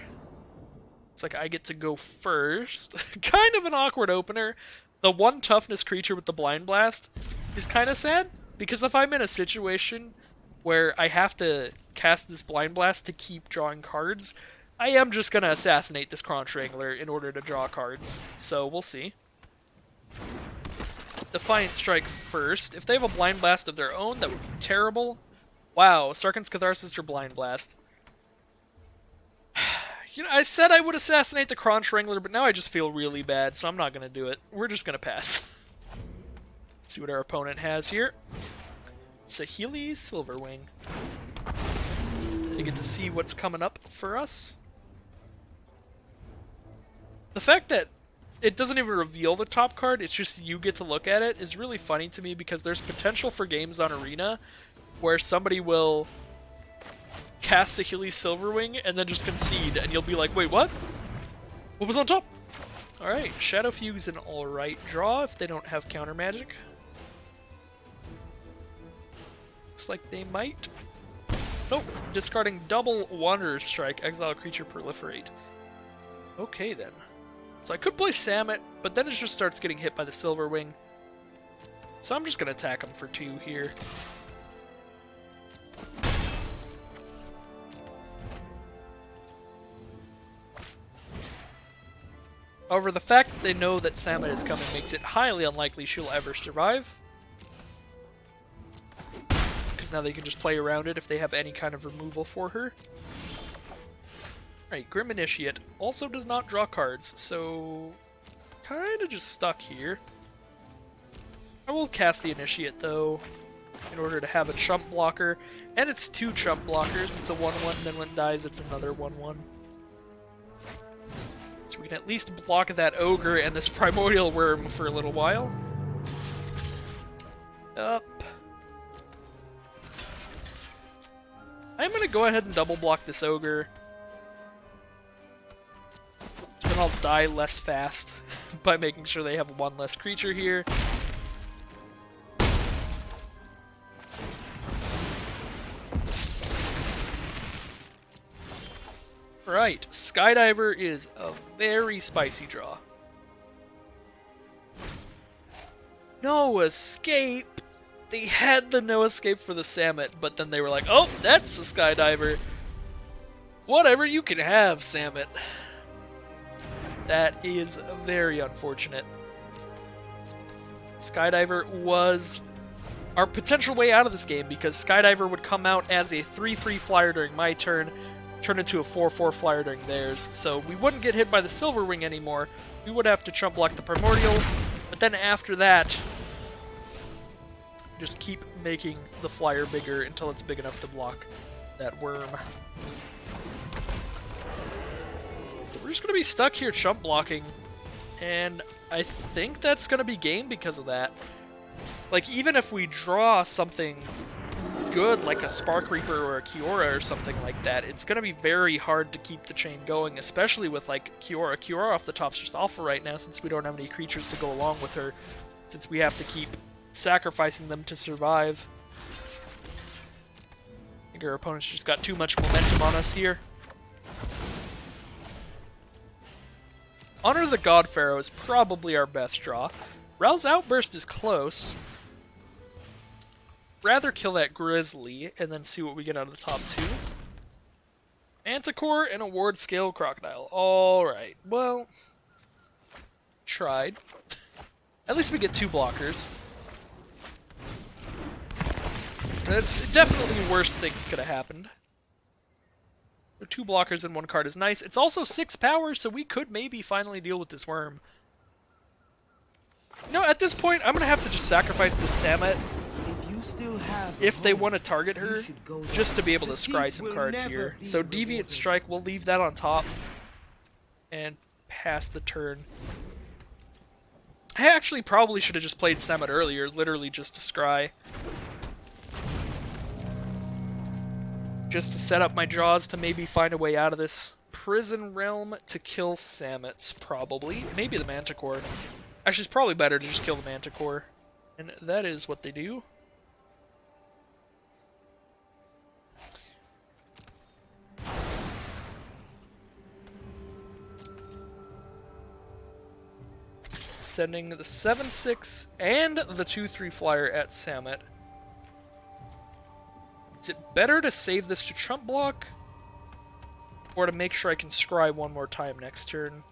It's like I get to go first. Kind of an awkward opener. The one toughness creature with the Blind Blast is kind of sad, because if I'm in a situation where I have to cast this Blind Blast to keep drawing cards, I am just going to assassinate this Crown Strangler in order to draw cards. So we'll see. Defiant Strike first. If they have a Blind Blast of their own, that would be terrible. Wow, Sarkhan's Catharsis or Blind Blast. You know, I said I would assassinate the Crown Strangler, but now I just feel really bad, so I'm not going to do it. We're just going to pass. See what our opponent has here. Saheeli Silverwing. You get to see what's coming up for us. The fact that it doesn't even reveal the top card, it's just you get to look at it, is really funny to me, because there's potential for games on Arena where somebody will cast Saheeli Silverwing and then just concede, and you'll be like, wait, what? What was on top? Alright, Shadow Fugue's an alright draw if they don't have counter magic. Looks like they might. Nope, discarding double Wanderer's Strike, exile a creature, proliferate. Okay then. So I could play Samut, but then it just starts getting hit by the Silverwing. So I'm just going to attack him for 2 here. However, the fact that they know that Samut is coming makes it highly unlikely she'll ever survive. Because now they can just play around it if they have any kind of removal for her. Alright, Grim Initiate also does not draw cards, so kind of just stuck here. I will cast the Initiate, though, in order to have a chump blocker. And it's 2 chump blockers. It's a 1-1, and then when it dies, it's another 1-1. So we can at least block that Ogre and this Primordial Worm for a little while. Up. I'm going to go ahead and double block this Ogre. So then I'll die less fast by making sure they have 1 less creature here. Right, Skydiver is a very spicy draw. No escape! They had the no escape for the Samut, but then they were like, oh, that's a Skydiver. Whatever you can have, Samut. That is very unfortunate. Skydiver was our potential way out of this game, because Skydiver would come out as a 3/3 flyer during my turn, turn into a 4/4 flyer during theirs, so we wouldn't get hit by the Silverwing anymore. We would have to chump block the Primordial, but then after that, just keep making the flyer bigger until it's big enough to block that worm. So we're just going to be stuck here chump blocking, and I think that's going to be game because of that. Like, even if we draw something good, like a Spark Reaper or a Kiora or something like that, it's going to be very hard to keep the chain going, especially with, like, Kiora. Kiora off the top's just awful right now since we don't have any creatures to go along with her, since we have to keep sacrificing them to survive. I think our opponent's just got too much momentum on us here. Honor the God Pharaoh is probably our best draw. Rouse Outburst is close. Rather kill that Grizzly and then see what we get out of the top 2. Manticore and a Ward Scale Crocodile. Alright, well, tried. At least we get 2 blockers. That's definitely worse things could have happened. 2 blockers and 1 card is nice. It's also 6 power, so we could maybe finally deal with this worm. No, at this point, I'm going to have to just sacrifice this Samut if they want to target her, just to be able to scry some cards here. So Deviant Strike, we'll leave that on top and pass the turn. I actually probably should have just played Samut earlier, literally just to scry. Just to set up my draws to maybe find a way out of this. Prison Realm to kill Samuts, probably. Maybe the Manticore. Actually, it's probably better to just kill the Manticore. And that is what they do. sending the 7/6 and the 2/3 flyer at Samet. Is it better to save this to trump block? Or to make sure I can scry one more time next turn?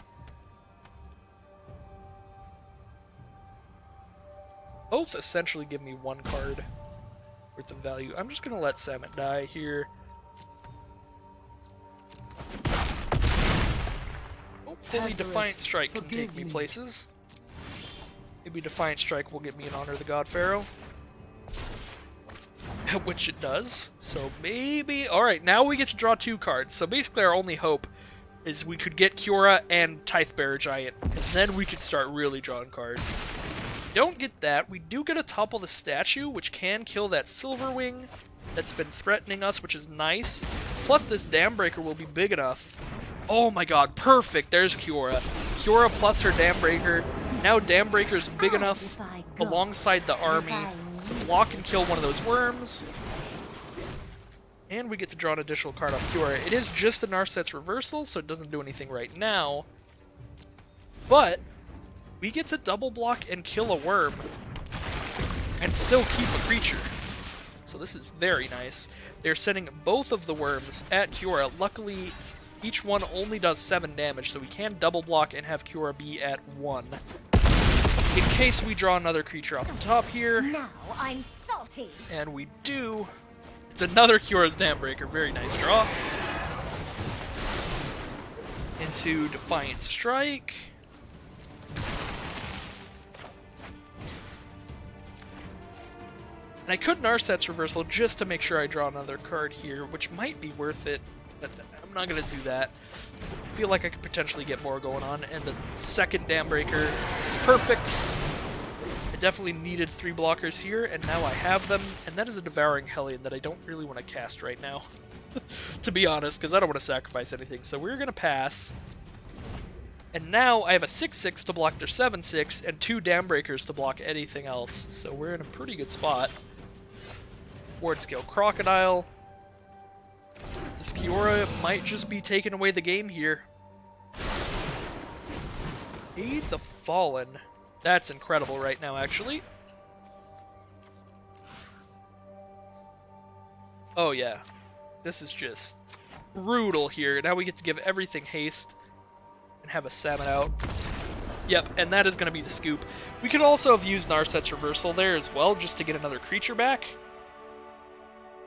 Both essentially give me one card worth of value. I'm just going to let Samet die here. Hopefully Defiant Strike can take me places. Maybe Defiant Strike will get me an Honor the God Pharaoh. Which it does. So maybe... Alright, now we get to draw 2 cards. So basically our only hope is we could get Kiora and Tithebearer Giant. And then we could start really drawing cards. Don't get that. We do get a Topple the Statue, which can kill that Silverwing that's been threatening us, which is nice. Plus this Dambreaker will be big enough. Oh my god, perfect! There's Kiora. Kiora plus her Dambreaker. Now Dambreaker's big enough alongside the army to block and kill one of those worms. And we get to draw an additional card off Kiora. It is just a Narset's Reversal, so it doesn't do anything right now. But we get to double block and kill a worm and still keep a creature. So this is very nice. They're sending both of the worms at Kiora. Luckily, each one only does 7 damage, so we can double block and have Kiora be at 1. In case we draw another creature off the top here. Now I'm salty. And we do. It's another Kiora's Dambreaker. Very nice draw. Into Defiant Strike. And I could Narset's Reversal just to make sure I draw another card here, which might be worth it. But I'm not going to do that. I feel like I could potentially get more going on, and the second Dambreaker is perfect. I definitely needed 3 blockers here, and now I have them, and that is a Devouring Hellion that I don't really want to cast right now, to be honest, because I don't want to sacrifice anything. So we're going to pass, and now I have a 6/6 to block their 7/6, and 2 Dambreakers to block anything else, so we're in a pretty good spot. Ward Scale Crocodile. This Kiora might just be taking away the game here. Heed the Fallen. That's incredible right now, actually. Oh yeah. This is just brutal here. Now we get to give everything haste and have a Samet out. Yep, and that is going to be the scoop. We could also have used Narset's Reversal there as well, just to get another creature back.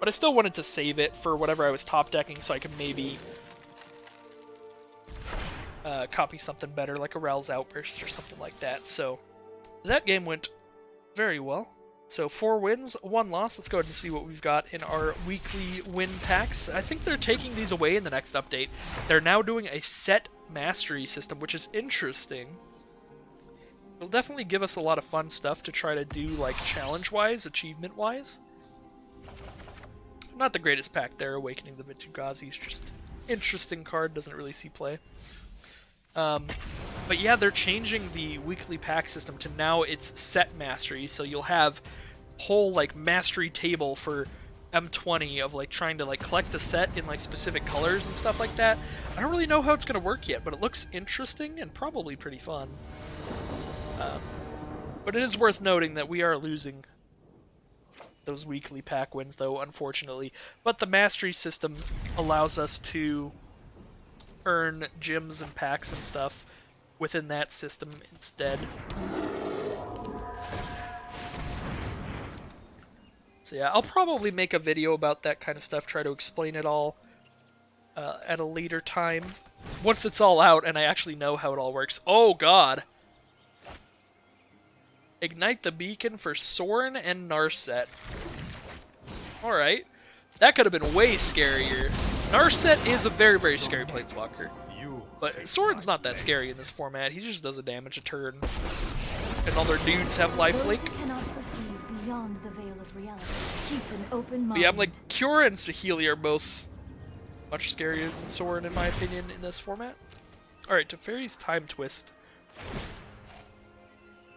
But I still wanted to save it for whatever I was top decking, so I could maybe copy something better, like a Ral's Outburst or something like that. So that game went very well. So 4 wins, 1 loss. Let's go ahead and see what we've got in our weekly win packs. I think they're taking these away in the next update. They're now doing a set mastery system, which is interesting. It'll definitely give us a lot of fun stuff to try to do, like, challenge-wise, achievement-wise. Not the greatest pack there, Awakening the Vitu-Ghazi's just interesting card, doesn't really see play. But yeah, they're changing the weekly pack system to now it's set mastery, so you'll have whole like mastery table for M20 of like trying to like collect the set in like specific colors and stuff like that. I don't really know how it's going to work yet, but it looks interesting and probably pretty fun. But it is worth noting that we are losing those weekly pack wins, though, unfortunately. But the mastery system allows us to earn gems and packs and stuff within that system instead. So yeah, I'll probably make a video about that kind of stuff, try to explain it all at a later time. Once it's all out and I actually know how it all works. Oh god! Ignite the Beacon for Sorin and Narset. Alright. That could have been way scarier. Narset is a very, very scary Planeswalker. But Sorin's not that scary in this format. He just does a damage a turn. And all their dudes have lifelink. Beyond the veil of reality. Keep an open mind. But yeah, I'm like, Kiora and Saheeli are both much scarier than Sorin, in my opinion, in this format. Alright, Teferi's Time Twist.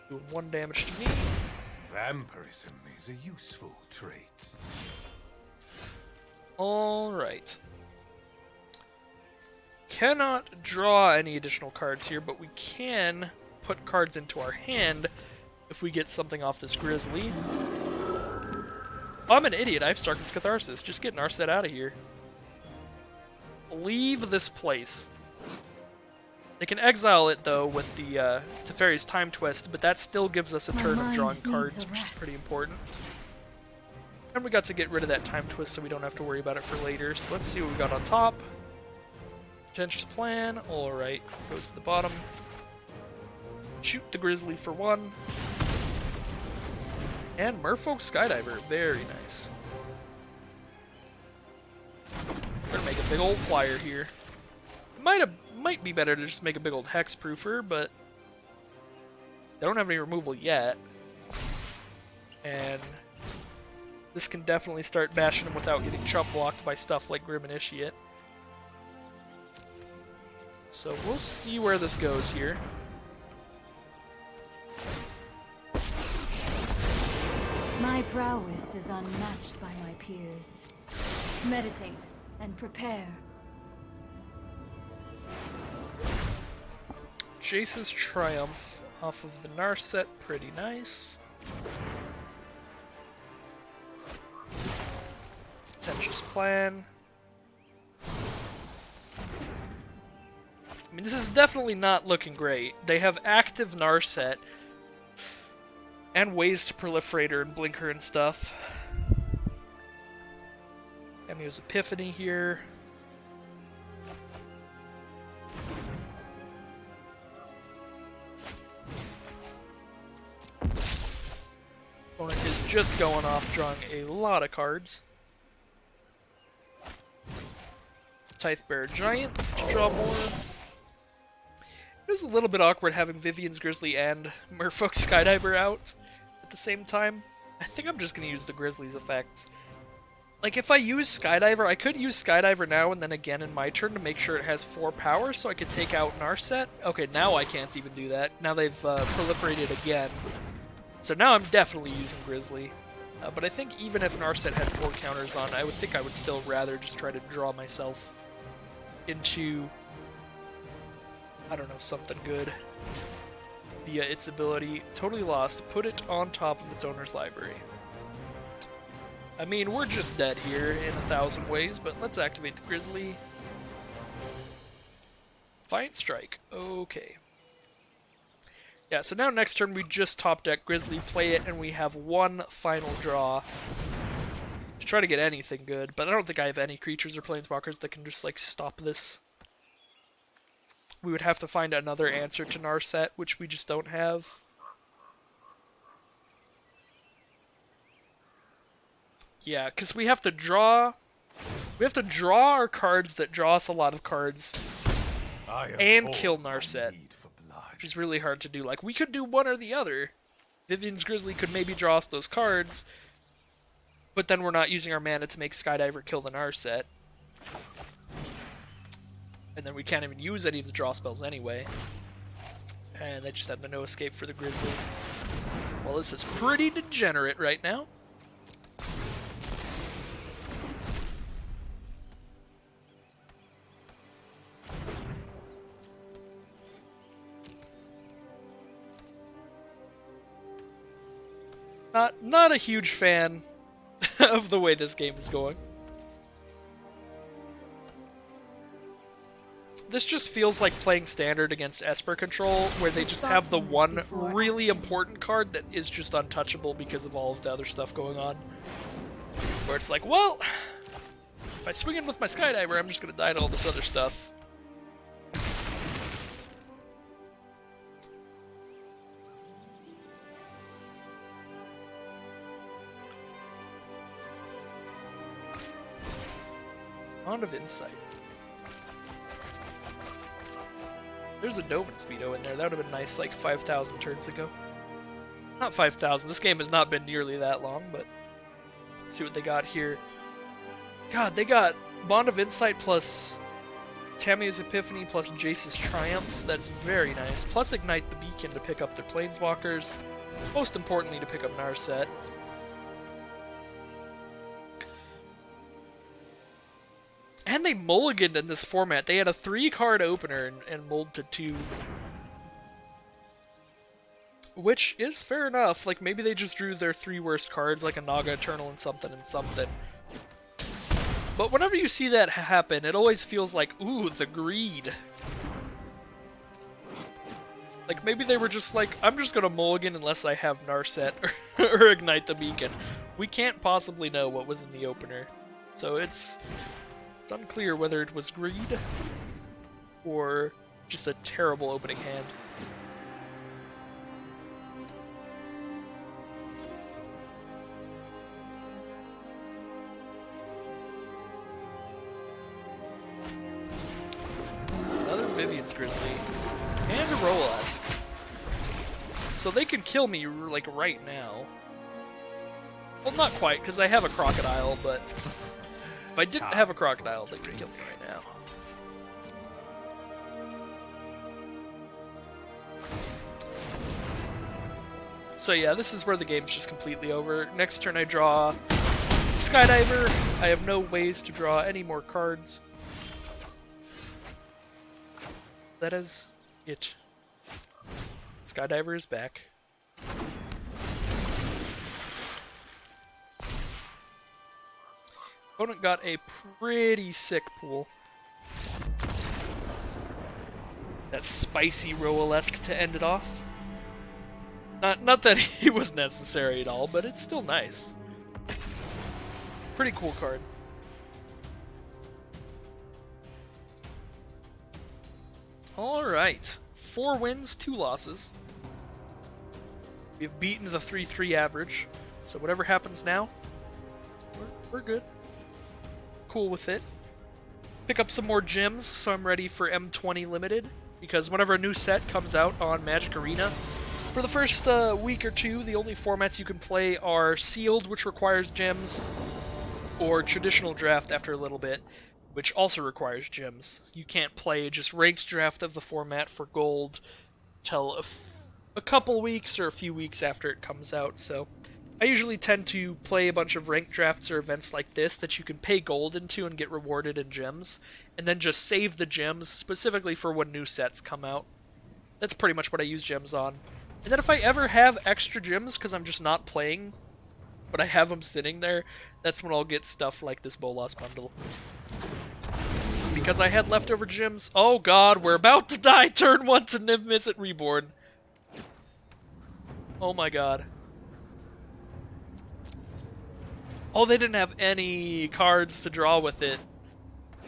Doing 1 damage to me. Vampirism is a useful trait. Alright. Cannot draw any additional cards here, but we can put cards into our hand if we get something off this Grizzly. Oh, I'm an idiot. I have Sarkhan's Catharsis. Just get Narset out of here. Leave this place. They can exile it, though, with the Teferi's Time Twist, but that still gives us a turn of drawing cards, which is pretty important. And we got to get rid of that Time Twist so we don't have to worry about it for later. So let's see what we got on top. Contentious Plan. Alright. Goes to the bottom. Shoot the Grizzly for 1. And Merfolk Skydiver. Very nice. We're gonna make a big old flyer here. It might be better to just make a big old Hexproofer, but they don't have any removal yet. And this can definitely start bashing them without getting chump blocked by stuff like Grim Initiate. So we'll see where this goes here. My prowess is unmatched by my peers. Meditate and prepare. Jace's Triumph off of the Narset, pretty nice. Contentious Plan. I mean, this is definitely not looking great. They have active Narset and ways to proliferate her and blink her and stuff. Cameo's Epiphany here. Opponent is just going off, drawing a lot of cards. Tithebearer Giants to draw more. It was a little bit awkward having Vivian's Grizzly and Merfolk Skydiver out at the same time. I think I'm just going to use the Grizzly's effect. Like, if I use Skydiver, I could use Skydiver now and then again in my turn to make sure it has 4 power so I could take out Narset. Okay, now I can't even do that. Now they've proliferated again. So now I'm definitely using Grizzly. But I think even if Narset had 4 counters on, I would think I would still rather just try to draw myself into, I don't know, something good via its ability. Totally Lost. Put it on top of its owner's library. I mean, we're just dead here in 1,000 ways, but let's activate the Grizzly. Defiant Strike. Okay. Yeah, so now next turn we just top deck Grizzly, play it, and we have one final draw to try to get anything good, but I don't think I have any creatures or planeswalkers that can just, like, stop this. We would have to find another answer to Narset, which we just don't have. Yeah, because we have to draw our cards that draw us a lot of cards and kill Narset, which is really hard to do. Like, we could do one or the other. Vivian's Grizzly could maybe draw us those cards, but then we're not using our mana to make Skydiver kill the Narset. And then we can't even use any of the draw spells anyway. And they just have the no escape for the Grizzly. Well, this is pretty degenerate right now. Not a huge fan of the way this game is going. This just feels like playing Standard against Esper Control, where they just have the one really important card that is just untouchable because of all of the other stuff going on. Where it's like, well, if I swing in with my Skydiver, I'm just going to die to all this other stuff. Bond of Insight. There's a Dovin's Veto in there. That would have been nice, like, 5,000 turns ago. Not 5,000. This game has not been nearly that long, but let's see what they got here. God, they got Bond of Insight plus Tamiya's Epiphany plus Jace's Triumph. That's very nice. Plus Ignite the Beacon to pick up their Planeswalkers. Most importantly, to pick up Narset. And they mulliganed in this format. They had a 3-card opener and mulled to 2. which is fair enough. Like, maybe they just drew their 3 worst cards, like a Naga Eternal and something and something. But whenever you see that happen, it always feels like, ooh, the greed. Like, maybe they were just like, I'm just gonna mulligan unless I have Narset or Ignite the Beacon. We can't possibly know what was in the opener. So it's unclear whether it was greed or just a terrible opening hand. Another Vivian's Grizzly. And a Rolesk. So they can kill me, like, right now. Well, not quite, because I have a Crocodile, but if I didn't have a Crocodile, they could kill me right now. So yeah, this is where the game's just completely over. Next turn I draw Skydiver. I have no ways to draw any more cards. That is it. Skydiver is back. Opponent got a pretty sick pool. That spicy Roalesk to end it off. Not that he was necessary at all, but it's still nice. Pretty cool card. Alright. 4 wins, 2 losses. We've beaten the 3-3 average, so whatever happens now, we're good. Cool with it. Pick up some more gems, so I'm ready for M20 Limited, because whenever a new set comes out on Magic Arena, for the first week or two, the only formats you can play are Sealed, which requires gems, or Traditional Draft after a little bit, which also requires gems. You can't play just Ranked Draft of the format for gold till a couple weeks or a few weeks after it comes out, so I usually tend to play a bunch of Ranked Drafts or events like this that you can pay gold into and get rewarded in gems, and then just save the gems specifically for when new sets come out. That's pretty much what I use gems on. And then if I ever have extra gems because I'm just not playing, but I have them sitting there, that's when I'll get stuff like this Bolas bundle. Because I had leftover gems. Oh god, we're about to die turn 1 to Niv Mizzet Reborn. Oh my god. Oh, they didn't have any cards to draw with it.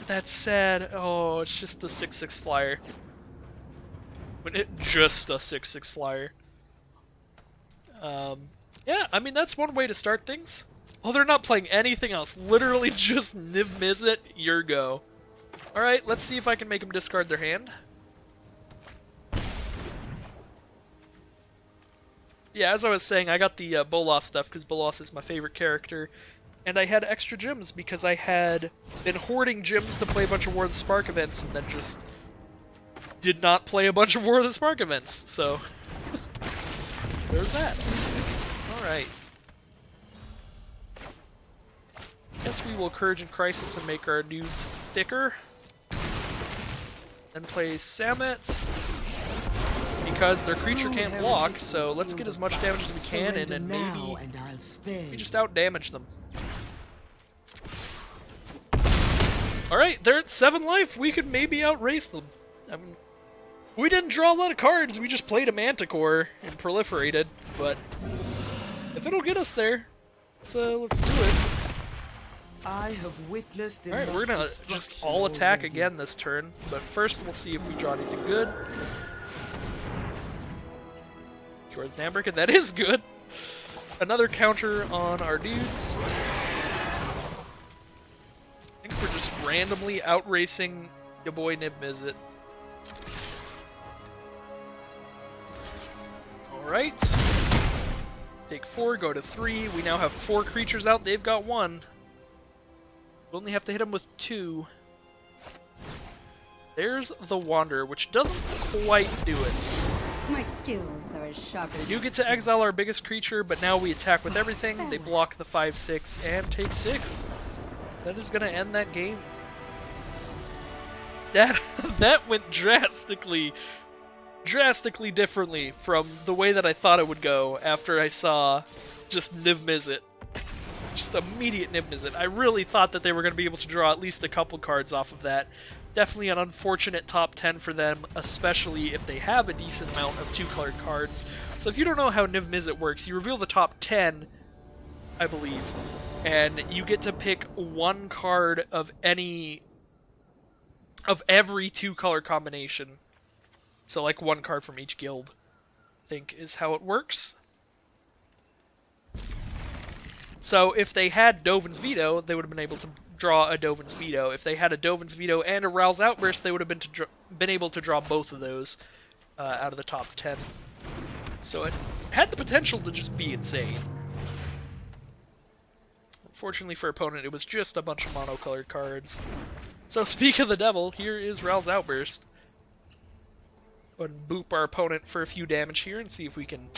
That's sad. Oh, it's just a 6/6 flyer. Just a 6/6 flyer. Yeah, I mean, that's one way to start things. Oh, they're not playing anything else. Literally just Niv Mizzet, your go. Alright, let's see if I can make them discard their hand. Yeah, as I was saying, I got the Bolas stuff because Bolas is my favorite character. And I had extra gems because I had been hoarding gems to play a bunch of War of the Spark events and then just did not play a bunch of War of the Spark events, so there's that. Alright. Guess we will Courage and Crisis and make our dudes thicker. Then play Samet, because their creature can't block, so let's get as much damage as we can in, and maybe we just out-damage them. Alright, they're at 7 life, we could maybe outrace them. I mean, we didn't draw a lot of cards, we just played a Manticore and proliferated, but if it'll get us there, let's do it. I have witnessed. Alright, we're gonna just all attack again this turn, but first we'll see if we draw anything good. Towards Nambrick, that is good! Another counter on our dudes. I think we're just randomly outracing your boy Niv Mizzet. Alright. Take 4, go to 3. We now have 4 creatures out, they've got 1. We only have to hit them with 2. There's the Wander, which doesn't quite do it. My skills are as sharp as... We do get to exile our biggest creature, but now we attack with everything. They block the 5/6 and take 6. That is going to end that game. That went drastically drastically differently from the way that I thought it would go after I saw just Niv Mizzet. Just immediate Niv Mizzet. I really thought that they were going to be able to draw at least a couple cards off of that. Definitely an unfortunate top 10 for them, especially if they have a decent amount of 2-colored cards. So if you don't know how Niv Mizzet works, you reveal the top 10, I believe, and you get to pick one card of every 2-color combination. So like one card from each guild, I think is how it works. So if they had Dovin's Veto, they would have been able to draw a Dovin's Veto. If they had a Dovin's Veto and a Ral's Outburst, they would have been able to draw both of those out of the top 10. So it had the potential to just be insane. Unfortunately for opponent, it was just a bunch of mono-colored cards. So speak of the devil, here is Ral's Outburst. Go ahead and boop our opponent for a few damage here and see if we can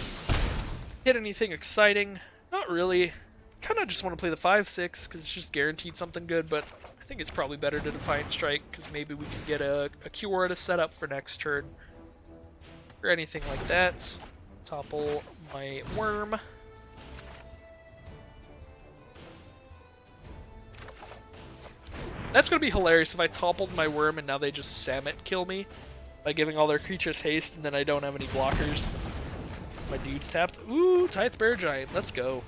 hit anything exciting. Not really. Kind of just want to play the 5/6 because it's just guaranteed something good, but I think it's probably better to Defiant Strike because maybe we can get a cure to set up for next turn or anything like that. Topple my worm. That's going to be hilarious if I toppled my worm and now they just Samet kill me by giving all their creatures haste and then I don't have any blockers. So my dude's tapped. Ooh, Tithe Bear Giant. Let's go.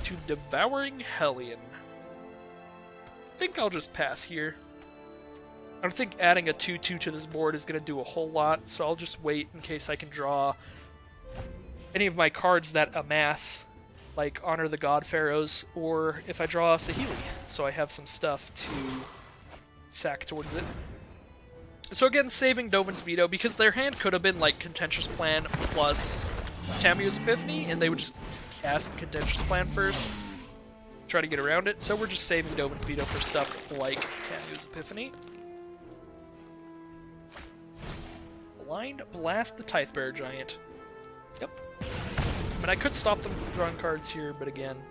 To Devouring Hellion. I think I'll just pass here. I don't think adding a 2/2 to this board is going to do a whole lot, so I'll just wait in case I can draw any of my cards that amass, like Honor the God Pharaohs, or if I draw Saheeli, so I have some stuff to sack towards it. So again, saving Dovin's Veto, because their hand could have been like Contentious Plan plus Tamiyo's Epiphany, and they would just cast Contentious Plan first, try to get around it, so we're just saving Dovin's Veto for stuff like Tamiyo's Epiphany. Blind Blast the Tithe Bear Giant. Yep. I mean, I could stop them from drawing cards here, but again,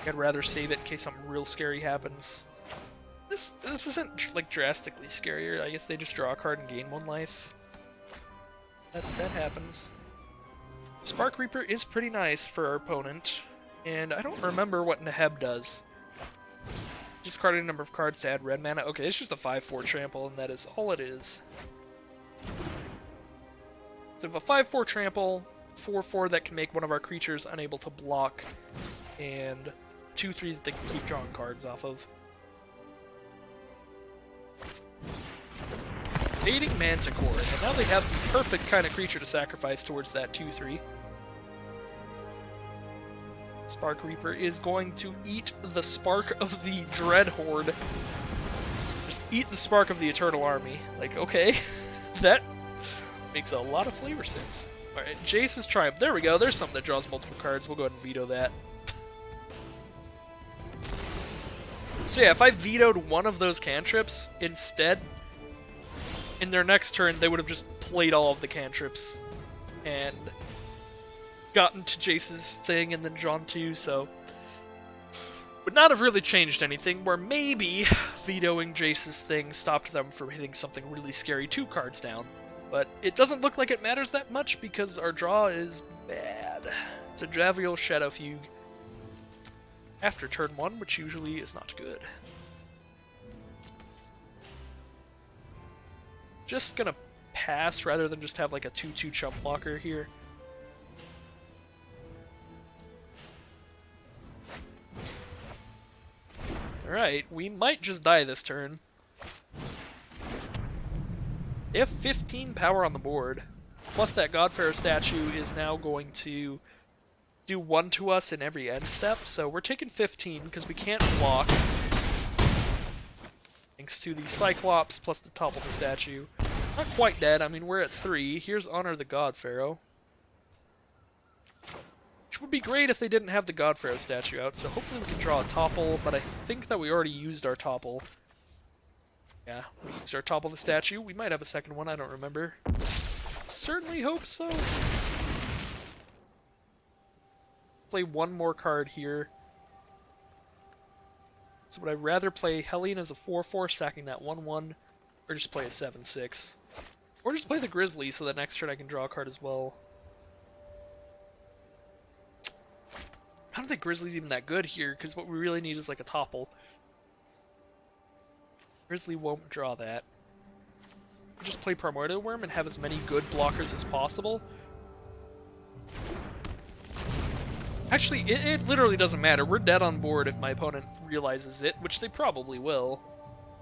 I'd rather save it in case something real scary happens. This isn't like drastically scarier. I guess they just draw a card and gain 1 life. That happens. Spark Reaper is pretty nice for our opponent, and I don't remember what Neheb does. Discarding a number of cards to add red mana. Okay, it's just a 5/4 trample, and that is all it is. So if a 5/4 trample, 4/4 that can make one of our creatures unable to block, and 2/3 that they can keep drawing cards off of. Fading Manticore, and now they have the perfect kind of creature to sacrifice towards that 2/3. Spark Reaper is going to eat the Spark of the Dread Horde. Just eat the Spark of the Eternal Army. Like, okay, that makes a lot of flavor sense. Alright, Jace's Triumph. There we go, there's something that draws multiple cards. We'll go ahead and veto that. So yeah, if I vetoed one of those cantrips instead, in their next turn, they would have just played all of the cantrips and gotten to Jace's thing and then drawn 2, so would not have really changed anything, where maybe vetoing Jace's thing stopped them from hitting something really scary 2 cards down. But it doesn't look like it matters that much because our draw is bad. It's a Javial Shadow Fugue after turn 1, which usually is not good. Just gonna pass rather than just have like a 2/2 chump blocker here. Alright, we might just die this turn. They have 15 power on the board. Plus that Godpharaoh statue is now going to do 1 to us in every end step, so we're taking 15 because we can't block. Thanks to the Cyclops plus the top of the statue. Not quite dead, I mean we're at 3. Here's Honor the Godpharaoh. Which would be great if they didn't have the Godpharaoh statue out, so hopefully we can draw a topple, but I think that we already used our topple. Yeah, we used our topple the statue. We might have a second one, I don't remember. Certainly hope so. play one more card here. So would I rather play Hellion as a 4/4, stacking that 1/1, or just play a 7/6? Or just play the Grizzly so that next turn I can draw a card as well. I don't think Grizzly's even that good here, because what we really need is like a topple. Grizzly won't draw that. We'll just play Primordial Worm and have as many good blockers as possible. Actually, it literally doesn't matter. We're dead on board if my opponent realizes it, which they probably will.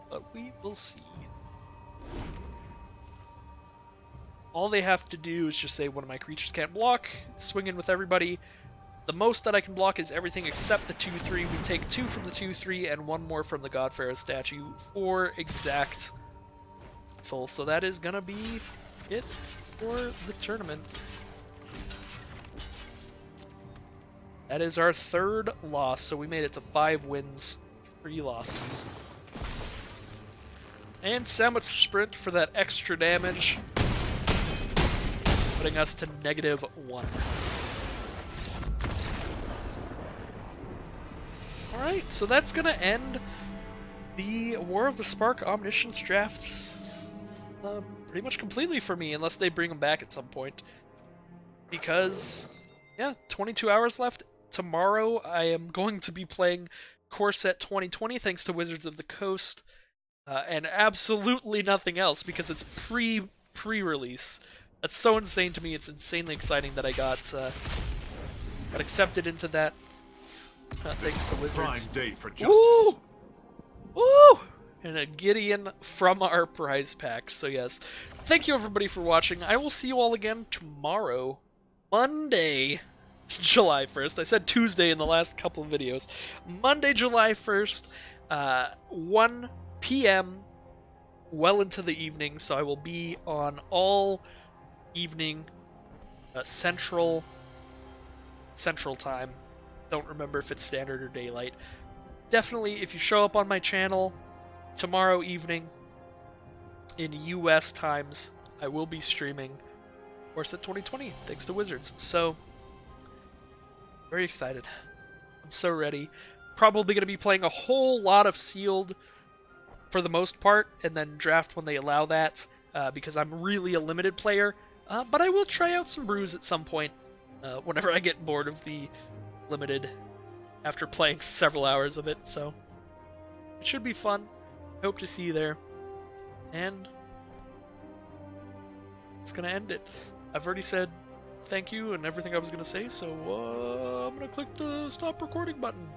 But we will see. All they have to do is just say one of my creatures can't block, swing in with everybody. The most that I can block is everything except the 2/3. We take 2 from the 2/3 and 1 more from the God Pharaoh statue for exact full. So that is gonna be it for the tournament. That is our 3rd loss, so we made it to 5 wins, 3 losses. And Samet's Sprint for that extra damage, putting us to -1. Alright, so that's gonna end the War of the Spark Omniscience drafts pretty much completely for me, unless they bring them back at some point. Because, yeah, 22 hours left. Tomorrow I am going to be playing Core Set 2020 thanks to Wizards of the Coast, and absolutely nothing else because it's pre-release. That's so insane to me. It's insanely exciting that I got accepted into that. Thanks to Wizards. Prime day for justice. Woo! Woo! And a Gideon from our prize pack. So yes, thank you everybody for watching. I will see you all again tomorrow, Monday, July 1st. I said Tuesday in the last couple of videos. Monday, July 1st, 1 p.m. well into the evening. So I will be on all evening Central time. Don't remember if it's standard or daylight. Definitely, if you show up on my channel tomorrow evening in US times, I will be streaming Core Set 2020 thanks to Wizards. So, very excited. I'm so ready. Probably going to be playing a whole lot of Sealed for the most part, and then Draft when they allow that, because I'm really a limited player. But I will try out some Brews at some point, whenever I get bored of the Limited after playing several hours of it, so it should be fun. Hope to see you there. And it's gonna end it. I've already said thank you and everything I was gonna say, so I'm gonna click the stop recording button.